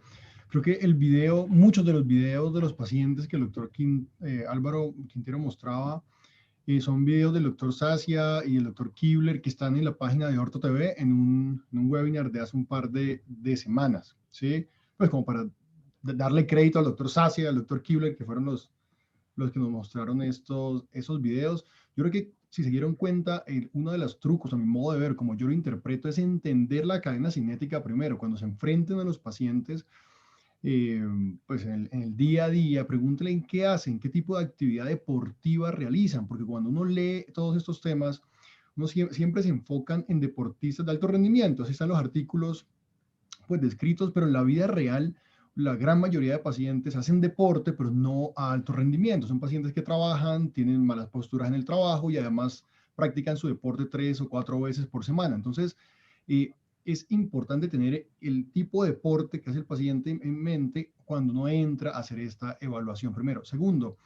Creo que el video, muchos de los videos de los pacientes que el doctor Álvaro Quintero mostraba, son videos del doctor Sacia y el doctor Kibler que están en la página de Orto TV en un webinar de hace un par de semanas, ¿sí? Pues como para darle crédito al doctor Sacia y al doctor Kibler, que fueron los que nos mostraron esos videos. Yo creo que si se dieron cuenta, uno de los trucos, a mi modo de ver, como yo lo interpreto, es entender la cadena cinética primero. Cuando se enfrenten a los pacientes, pues en el día a día, pregúntele en qué hacen, qué tipo de actividad deportiva realizan, porque cuando uno lee todos estos temas, uno siempre se enfocan en deportistas de alto rendimiento. Así están los artículos, pues, descritos, pero en la vida real, la gran mayoría de pacientes hacen deporte, pero no a alto rendimiento. Son pacientes que trabajan, tienen malas posturas en el trabajo y además practican su deporte 3 o 4 veces por semana. Entonces, es importante tener el tipo de deporte que hace el paciente en mente cuando uno entra a hacer esta evaluación primero. Segundo,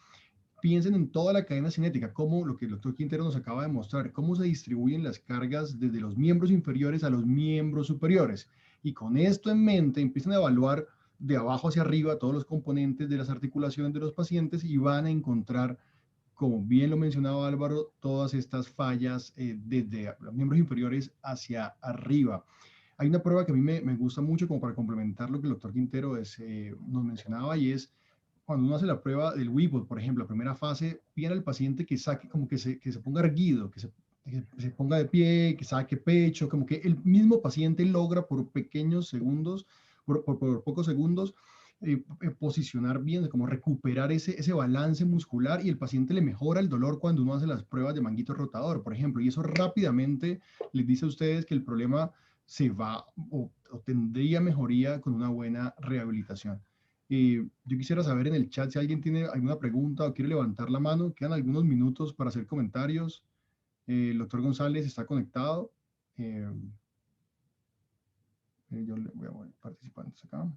piensen en toda la cadena cinética, como lo que el doctor Quintero nos acaba de mostrar, cómo se distribuyen las cargas desde los miembros inferiores a los miembros superiores. Y con esto en mente, empiezan a evaluar de abajo hacia arriba todos los componentes de las articulaciones de los pacientes y van a encontrar, como bien lo mencionaba Álvaro, todas estas fallas desde los miembros inferiores hacia arriba. Hay una prueba que a mí me gusta mucho como para complementar lo que el doctor Quintero nos mencionaba, y es cuando uno hace la prueba del Weeble, por ejemplo, la primera fase, pide al paciente que saque, como que se ponga erguido, que se ponga de pie, que saque pecho, como que el mismo paciente logra por pequeños segundos por pocos segundos, posicionar bien, como recuperar ese balance muscular, y el paciente le mejora el dolor cuando uno hace las pruebas de manguito rotador, por ejemplo, y eso rápidamente les dice a ustedes que el problema se va o tendría mejoría con una buena rehabilitación. Yo quisiera saber en el chat si alguien tiene alguna pregunta o quiere levantar la mano. Quedan algunos minutos para hacer comentarios. El doctor González está conectado. Yo le voy a poner participantes acá.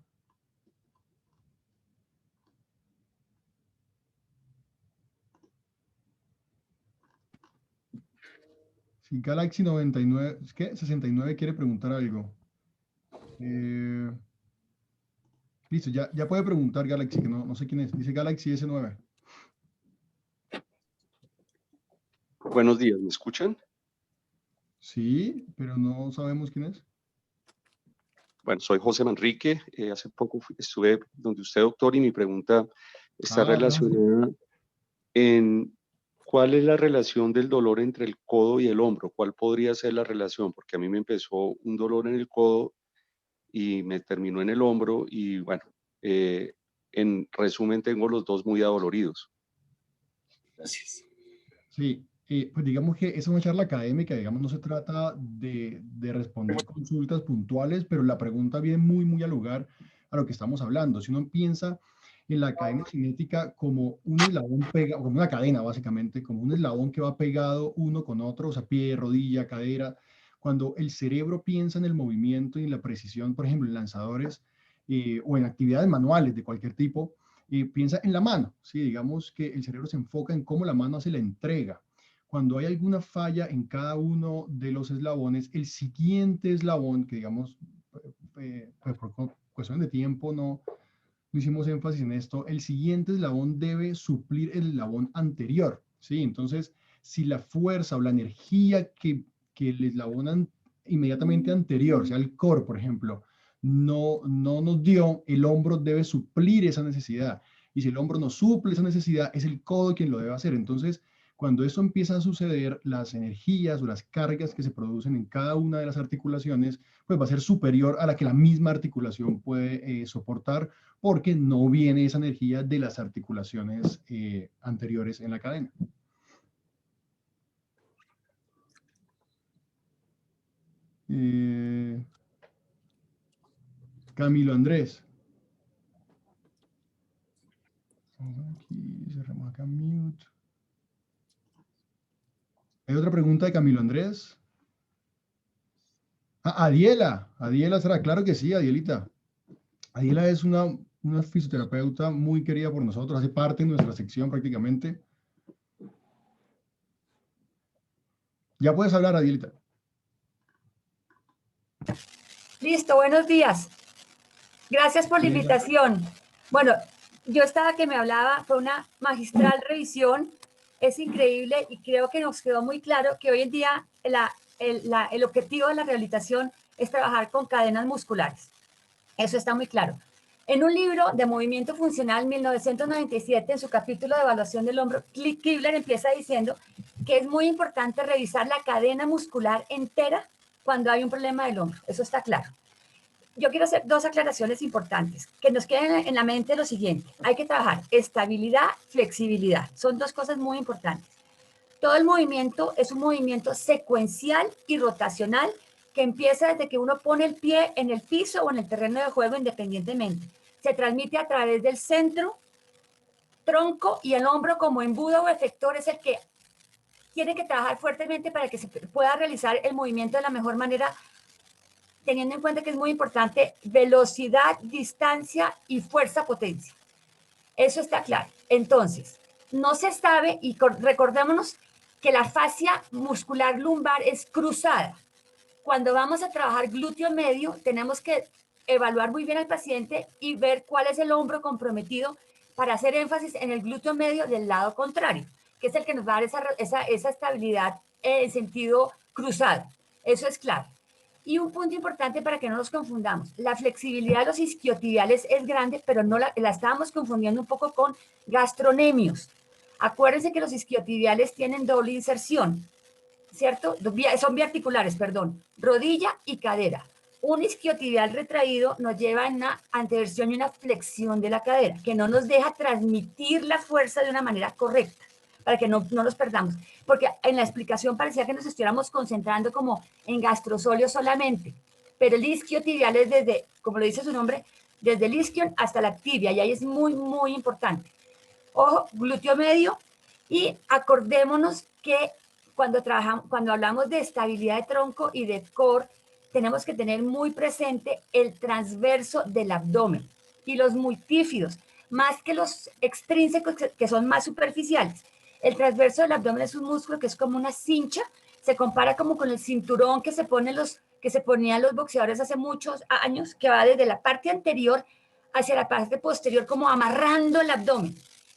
Si Galaxy 99, ¿qué? 69 quiere preguntar algo. Listo, ya puede preguntar Galaxy, que no sé quién es. Dice Galaxy S9. Buenos días, ¿me escuchan? Sí, pero no sabemos quién es. Bueno, soy José Manrique. Hace poco estuve donde usted, doctor, y mi pregunta está relacionada en cuál es la relación del dolor entre el codo y el hombro. ¿Cuál podría ser la relación? Porque a mí me empezó un dolor en el codo y me terminó en el hombro y bueno, en resumen tengo los dos muy adoloridos. Gracias. Sí, pues digamos que es una charla académica, digamos, no se trata de responder consultas puntuales, pero la pregunta viene muy al lugar a lo que estamos hablando. Si uno piensa en la cadena cinética como un eslabón pegado, como una cadena básicamente, como un eslabón que va pegado uno con otro, o sea, pie, rodilla, cadera, cuando el cerebro piensa en el movimiento y en la precisión, por ejemplo, en lanzadores o en actividades manuales de cualquier tipo, piensa en la mano, ¿sí? Digamos que el cerebro se enfoca en cómo la mano hace la entrega. Cuando hay alguna falla en cada uno de los eslabones, el siguiente eslabón, que digamos, pues por cuestión de tiempo no hicimos énfasis en esto, el siguiente eslabón debe suplir el eslabón anterior, ¿sí? Entonces, si la fuerza o la energía que el eslabón inmediatamente anterior, sea el core, por ejemplo, no nos dio, el hombro debe suplir esa necesidad. Y si el hombro no suple esa necesidad, es el codo quien lo debe hacer. Entonces, cuando esto empieza a suceder, las energías o las cargas que se producen en cada una de las articulaciones, pues va a ser superior a la que la misma articulación puede soportar, porque no viene esa energía de las articulaciones anteriores en la cadena. Camilo Andrés. Aquí cerramos acá mute. ¿Hay otra pregunta de Camilo Andrés? Ah, Adiela. Adiela será, claro que sí, Adielita. Adiela es una fisioterapeuta muy querida por nosotros, hace parte de nuestra sección prácticamente. Ya puedes hablar, Adielita. Listo, buenos días. Gracias por la invitación. Bueno, yo estaba que me hablaba, fue una magistral revisión, es increíble y creo que nos quedó muy claro que hoy en día el objetivo de la rehabilitación es trabajar con cadenas musculares. Eso está muy claro. En un libro de Movimiento Funcional 1997, en su capítulo de evaluación del hombro, Kibler empieza diciendo que es muy importante revisar la cadena muscular entera cuando hay un problema del hombro. Eso está claro. Yo quiero hacer dos aclaraciones importantes, que nos queden en la mente lo siguiente. Hay que trabajar estabilidad, flexibilidad. Son dos cosas muy importantes. Todo el movimiento es un movimiento secuencial y rotacional que empieza desde que uno pone el pie en el piso o en el terreno de juego independientemente. Se transmite a través del centro, tronco y el hombro como embudo o efector es el que tiene que trabajar fuertemente para que se pueda realizar el movimiento de la mejor manera, teniendo en cuenta que es muy importante velocidad, distancia y fuerza-potencia. Eso está claro. Entonces, no se sabe, y recordémonos que la fascia muscular lumbar es cruzada. Cuando vamos a trabajar glúteo medio, tenemos que evaluar muy bien al paciente y ver cuál es el hombro comprometido para hacer énfasis en el glúteo medio del lado contrario, que es el que nos va a dar esa estabilidad en sentido cruzado. Eso es clave. Y un punto importante para que no nos confundamos, la flexibilidad de los isquiotibiales es grande, pero no la estábamos confundiendo un poco con gastronemios. Acuérdense que los isquiotibiales tienen doble inserción, ¿cierto? Son biarticulares, perdón, rodilla y cadera. un isquiotibial retraído nos lleva a una anteversión y una flexión de la cadera, que no nos deja transmitir la fuerza de una manera correcta, para que no nos perdamos. Porque en la explicación parecía que nos estuviéramos concentrando como en gastrosóleo solamente, pero el isquiotibial es desde, como lo dice su nombre, desde el isquion hasta la tibia, y ahí es muy, muy importante. Ojo, glúteo medio, y acordémonos que cuando hablamos de estabilidad de tronco y de core, tenemos que tener muy presente el transverso del abdomen y los multífidos, más que los extrínsecos que son más superficiales. El transverso del abdomen es un músculo que es como una cincha, se compara como con el cinturón que se ponían los boxeadores hace muchos años, que va desde la parte anterior hacia la parte posterior, como amarrando el abdomen.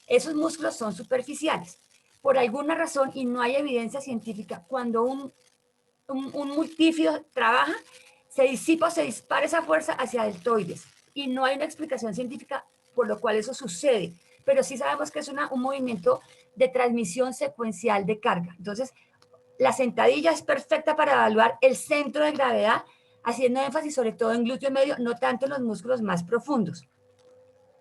Esos músculos son superficiales. Por alguna razón, y no hay evidencia científica, cuando un multífido trabaja, se disipa o se dispara esa fuerza hacia deltoides. Y no hay una explicación científica por lo cual eso sucede. Pero sí sabemos que es un movimiento de transmisión secuencial de carga. Entonces, la sentadilla es perfecta para evaluar el centro de gravedad, haciendo énfasis sobre todo en glúteo medio, no tanto en los músculos más profundos.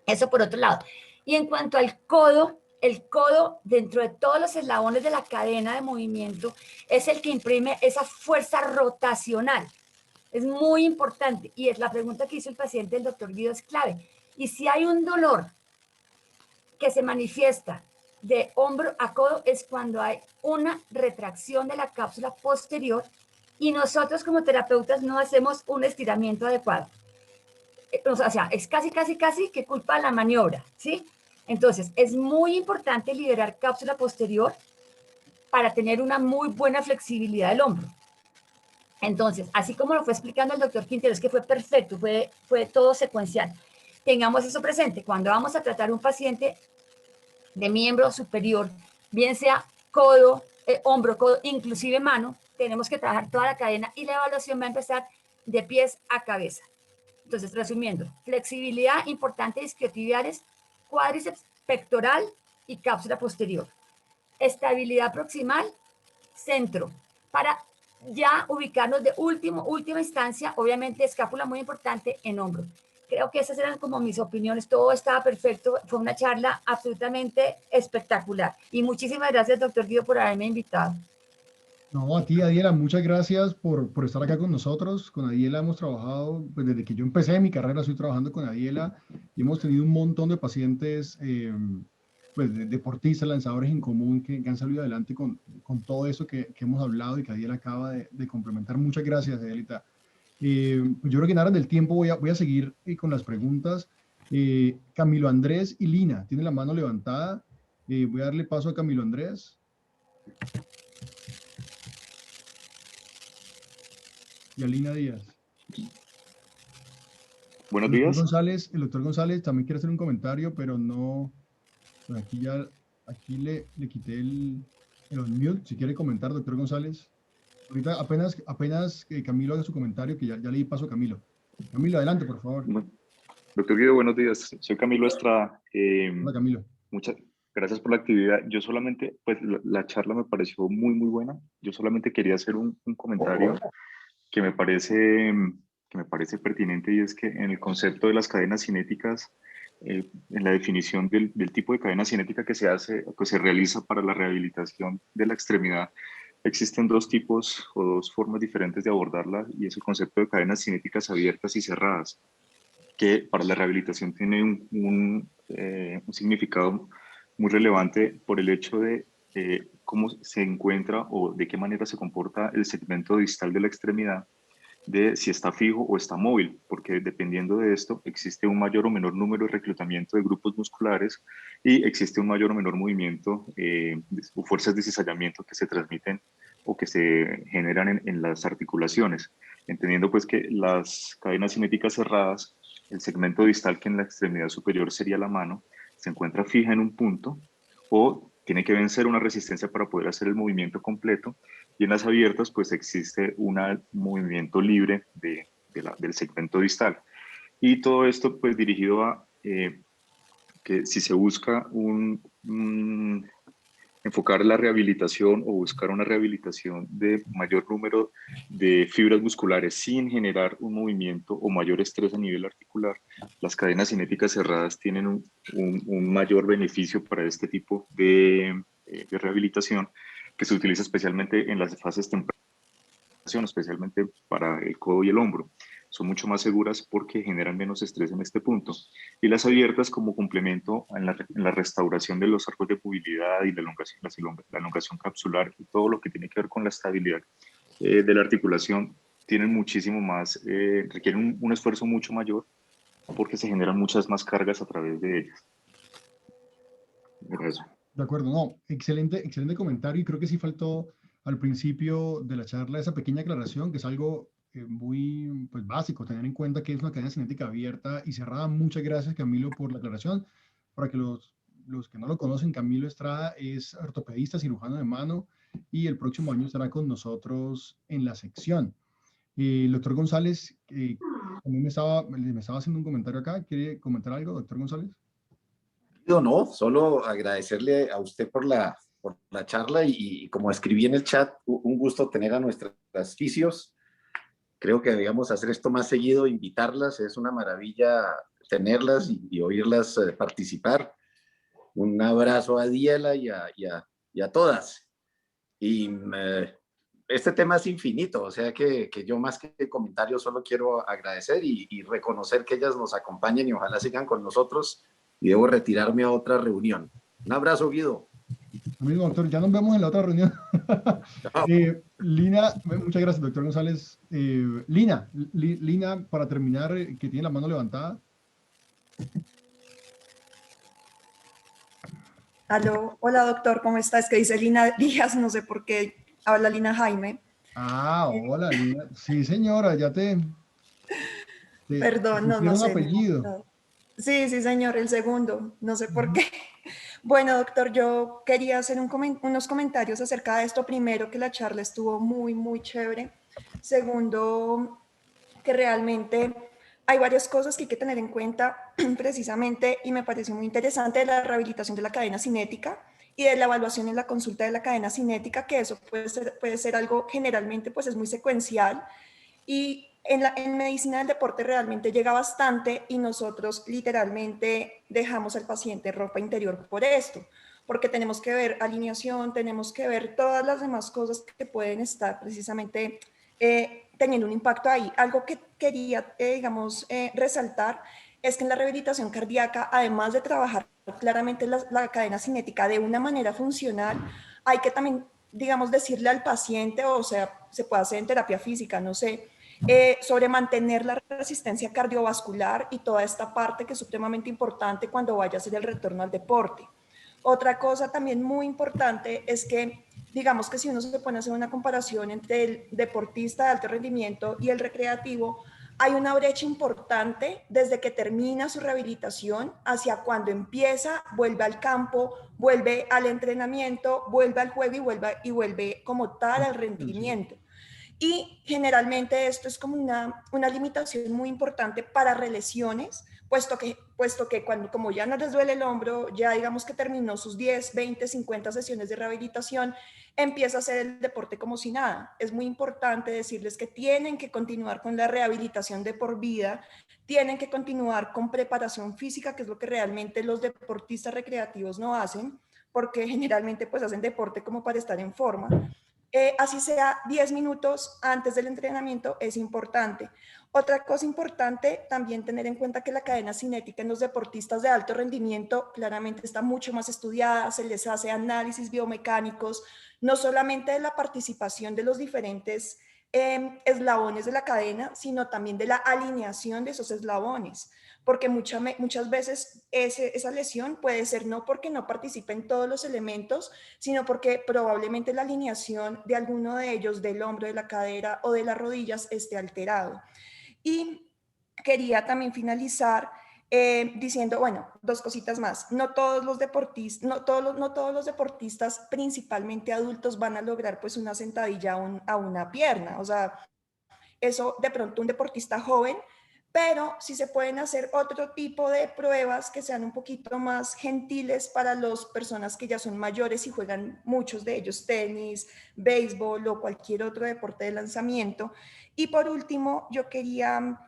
Eso por otro lado. Y en cuanto al codo, el codo, dentro de todos los eslabones de la cadena de movimiento, es el que imprime esa fuerza rotacional. Es muy importante. Y es la pregunta que hizo el paciente, el doctor Guido, es clave. Y si hay un dolor que se manifiesta de hombro a codo, es cuando hay una retracción de la cápsula posterior y nosotros como terapeutas no hacemos un estiramiento adecuado. O sea, es casi que culpa de la maniobra, ¿sí? Entonces, es muy importante liberar cápsula posterior para tener una muy buena flexibilidad del hombro. Entonces, así como lo fue explicando el doctor Quintero, es que fue perfecto, fue todo secuencial. Tengamos eso presente. Cuando vamos a tratar un paciente de miembro superior, bien sea codo, hombro, codo, inclusive mano, tenemos que trabajar toda la cadena y la evaluación va a empezar de pies a cabeza. Entonces, resumiendo, flexibilidad importante de isquiotibiales, cuádriceps, pectoral y cápsula posterior. Estabilidad proximal, centro. Para ya ubicarnos de última instancia, obviamente escápula muy importante en hombro. Creo que esas eran como mis opiniones, todo estaba perfecto, fue una charla absolutamente espectacular. Y muchísimas gracias, doctor Guido, por haberme invitado. No, a ti, Adiela, muchas gracias por estar acá con nosotros. Con Adiela hemos trabajado, pues desde que yo empecé mi carrera estoy trabajando con Adiela y hemos tenido un montón de pacientes, pues deportistas, lanzadores en común que han salido adelante con todo eso que hemos hablado y que Adiela acaba de complementar. Muchas gracias, Adielita. Pues yo creo que en aras del tiempo voy a seguir con las preguntas. Camilo Andrés y Lina, tiene la mano levantada. Voy a darle paso a Camilo Andrés. Y a Lina Díaz. Buenos días. El doctor González también quiere hacer un comentario, pero no, pues aquí le quité el unmute. Si quiere comentar, doctor González. Ahorita apenas Camilo haga su comentario, que ya le di paso a Camilo. Camilo, adelante, por favor. Doctor Guido, buenos días. Soy Camilo Estrada. Hola, Camilo. Muchas gracias por la actividad. Yo solamente, pues la charla me pareció muy, muy buena. Yo solamente quería hacer un comentario que me parece pertinente, y es que en el concepto de las cadenas cinéticas, en la definición del tipo de cadena cinética que se realiza para la rehabilitación de la extremidad, existen dos tipos o dos formas diferentes de abordarla, y es el concepto de cadenas cinéticas abiertas y cerradas, que para la rehabilitación tiene un significado muy relevante por el hecho de cómo se encuentra o de qué manera se comporta el segmento distal de la extremidad, de si está fijo o está móvil, porque dependiendo de esto existe un mayor o menor número de reclutamiento de grupos musculares y existe un mayor o menor movimiento o fuerzas de cizallamiento que se transmiten o que se generan en las articulaciones, entendiendo pues que las cadenas cinéticas cerradas, el segmento distal, que en la extremidad superior sería la mano, se encuentra fija en un punto o tiene que vencer una resistencia para poder hacer el movimiento completo, y en las abiertas pues existe un movimiento libre del segmento distal. Y todo esto pues dirigido a que si se busca en enfocar la rehabilitación o buscar una rehabilitación de mayor número de fibras musculares sin generar un movimiento o mayor estrés a nivel articular, las cadenas cinéticas cerradas tienen un mayor beneficio para este tipo de rehabilitación, que se utiliza especialmente en las fases tempranas, especialmente para el codo y el hombro. Son mucho más seguras porque generan menos estrés en este punto. Y las abiertas como complemento en la restauración de los arcos de movilidad y la elongación capsular y todo lo que tiene que ver con la estabilidad de la articulación, tienen muchísimo más, requieren un esfuerzo mucho mayor porque se generan muchas más cargas a través de ellas. Gracias. De acuerdo, no, excelente, excelente comentario y creo que sí faltó al principio de la charla esa pequeña aclaración, que es algo muy pues, básico, tener en cuenta que es una cadena cinética abierta y cerrada. Muchas gracias, Camilo, por la aclaración. Para que los que no lo conocen, Camilo Estrada es ortopedista, cirujano de mano y el próximo año estará con nosotros en la sección. El doctor González, también me estaba haciendo un comentario acá. ¿Quiere comentar algo, doctor González? No, solo agradecerle a usted por la charla y como escribí en el chat, un gusto tener a nuestras fisios. Creo que debíamos hacer esto más seguido, invitarlas, es una maravilla tenerlas y oírlas participar. Un abrazo a Diela y a todas. Y este tema es infinito, o sea que yo más que comentarios solo quiero agradecer y reconocer que ellas nos acompañen y ojalá sigan con nosotros. Y debo retirarme a otra reunión. Un abrazo, Guido. Lo mismo, doctor. Ya nos vemos en la otra reunión. Lina, muchas gracias, doctor González. Lina, para terminar, que tiene la mano levantada. Aló, hola doctor, ¿cómo está? Es que dice Lina Díaz, no sé por qué habla Lina Jaime. Ah, hola, Lina. Sí, señora, ya Perdón, no pusieron sé. apellido. No. Sí, señor, el segundo, no sé por qué. Bueno, doctor, yo quería hacer unos comentarios acerca de esto. Primero, que la charla estuvo muy chévere. Segundo, que realmente hay varias cosas que hay que tener en cuenta precisamente, y me pareció muy interesante, de la rehabilitación de la cadena cinética y de la evaluación en la consulta de la cadena cinética, que eso puede ser algo generalmente, pues es muy secuencial, y en medicina del deporte realmente llega bastante y nosotros literalmente dejamos al paciente ropa interior por esto, porque tenemos que ver alineación, tenemos que ver todas las demás cosas que pueden estar precisamente teniendo un impacto ahí. Algo que quería, resaltar es que en la rehabilitación cardíaca, además de trabajar claramente la cadena cinética de una manera funcional, hay que también, decirle al paciente, o sea, se puede hacer en terapia física, no sé, sobre mantener la resistencia cardiovascular y toda esta parte que es supremamente importante cuando vaya a hacer el retorno al deporte. Otra cosa también muy importante es que, digamos que si uno se pone a hacer una comparación entre el deportista de alto rendimiento y el recreativo, hay una brecha importante desde que termina su rehabilitación hacia cuando empieza, vuelve al campo, vuelve al entrenamiento, vuelve al juego y vuelve como tal al rendimiento. Y generalmente esto es como una limitación muy importante para relesiones, puesto que cuando, como ya no les duele el hombro, ya digamos que terminó sus 10, 20, 50 sesiones de rehabilitación, empieza a hacer el deporte como si nada. Es muy importante decirles que tienen que continuar con la rehabilitación de por vida, tienen que continuar con preparación física, que es lo que realmente los deportistas recreativos no hacen, porque generalmente pues hacen deporte como para estar en forma. Así sea 10 minutos antes del entrenamiento, es importante. Otra cosa importante, también tener en cuenta que la cadena cinética en los deportistas de alto rendimiento claramente está mucho más estudiada, se les hace análisis biomecánicos, no solamente de la participación de los diferentes eslabones de la cadena, sino también de la alineación de esos eslabones, porque muchas veces esa lesión puede ser no porque no participen todos los elementos, sino porque probablemente la alineación de alguno de ellos, del hombro, de la cadera o de las rodillas, esté alterado. Y quería también finalizar diciendo, bueno, dos cositas más. No todos los deportistas, principalmente adultos, van a lograr pues una sentadilla a una pierna. O sea, eso de pronto un deportista joven pero sí se pueden hacer otro tipo de pruebas que sean un poquito más gentiles para las personas que ya son mayores y juegan muchos de ellos tenis, béisbol o cualquier otro deporte de lanzamiento. Y por último, yo quería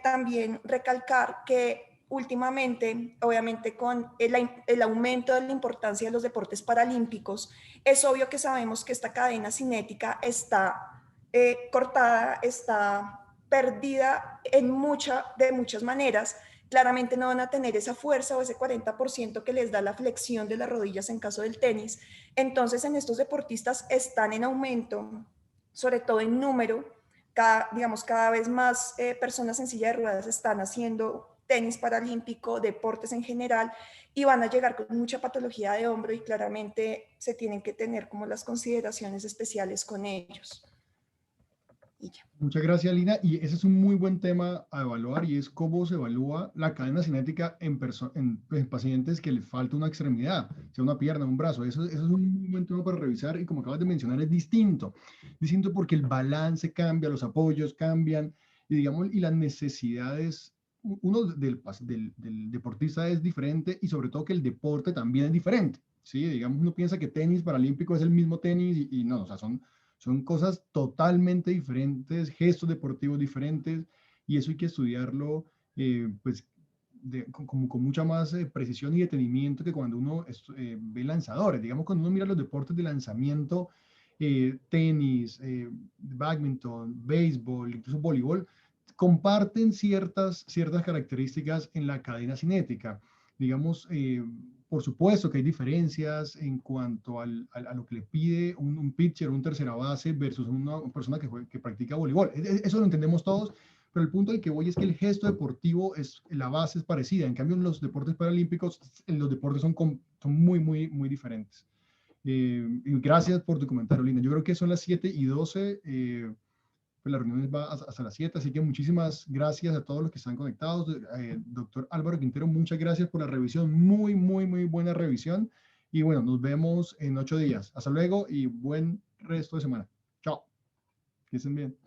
también recalcar que últimamente, obviamente con el aumento de la importancia de los deportes paralímpicos, es obvio que sabemos que esta cadena cinética está cortada, está perdida de muchas maneras. Claramente no van a tener esa fuerza o ese 40% que les da la flexión de las rodillas en caso del tenis. Entonces, en estos deportistas están en aumento, sobre todo en número. Cada vez más personas en silla de ruedas están haciendo tenis paralímpico, deportes en general, y van a llegar con mucha patología de hombro y claramente se tienen que tener como las consideraciones especiales con ellos. Muchas gracias, Lina. Y ese es un muy buen tema a evaluar y es cómo se evalúa la cadena cinética en pacientes que les falta una extremidad, sea una pierna, un brazo. Eso es un muy buen tema para revisar y como acabas de mencionar es distinto. Distinto porque el balance cambia, los apoyos cambian y, digamos, y las necesidades, uno del deportista es diferente y sobre todo que el deporte también es diferente. ¿Sí? Digamos, uno piensa que tenis paralímpico es el mismo tenis y no, o sea, son cosas totalmente diferentes, gestos deportivos diferentes, y eso hay que estudiarlo pues, con mucha más precisión y detenimiento que cuando uno ve lanzadores. Digamos, cuando uno mira los deportes de lanzamiento, tenis, badminton, béisbol, incluso voleibol, comparten ciertas características en la cadena cinética. Digamos, por supuesto que hay diferencias en cuanto a lo que le pide un pitcher, un tercera base versus una persona que practica voleibol. Eso lo entendemos todos, pero el punto al que voy es que el gesto deportivo, la base es parecida. En cambio, en los deportes paralímpicos, los deportes son muy, muy, muy diferentes. Y gracias por tu comentario, Linda. Yo creo que son las 7:12. Pues la reunión va hasta las 7, así que muchísimas gracias a todos los que están conectados. Doctor Álvaro Quintero, muchas gracias por la revisión, muy, muy, muy buena revisión. Y bueno, nos vemos en 8 días. Hasta luego y buen resto de semana. Chao. Que estén bien.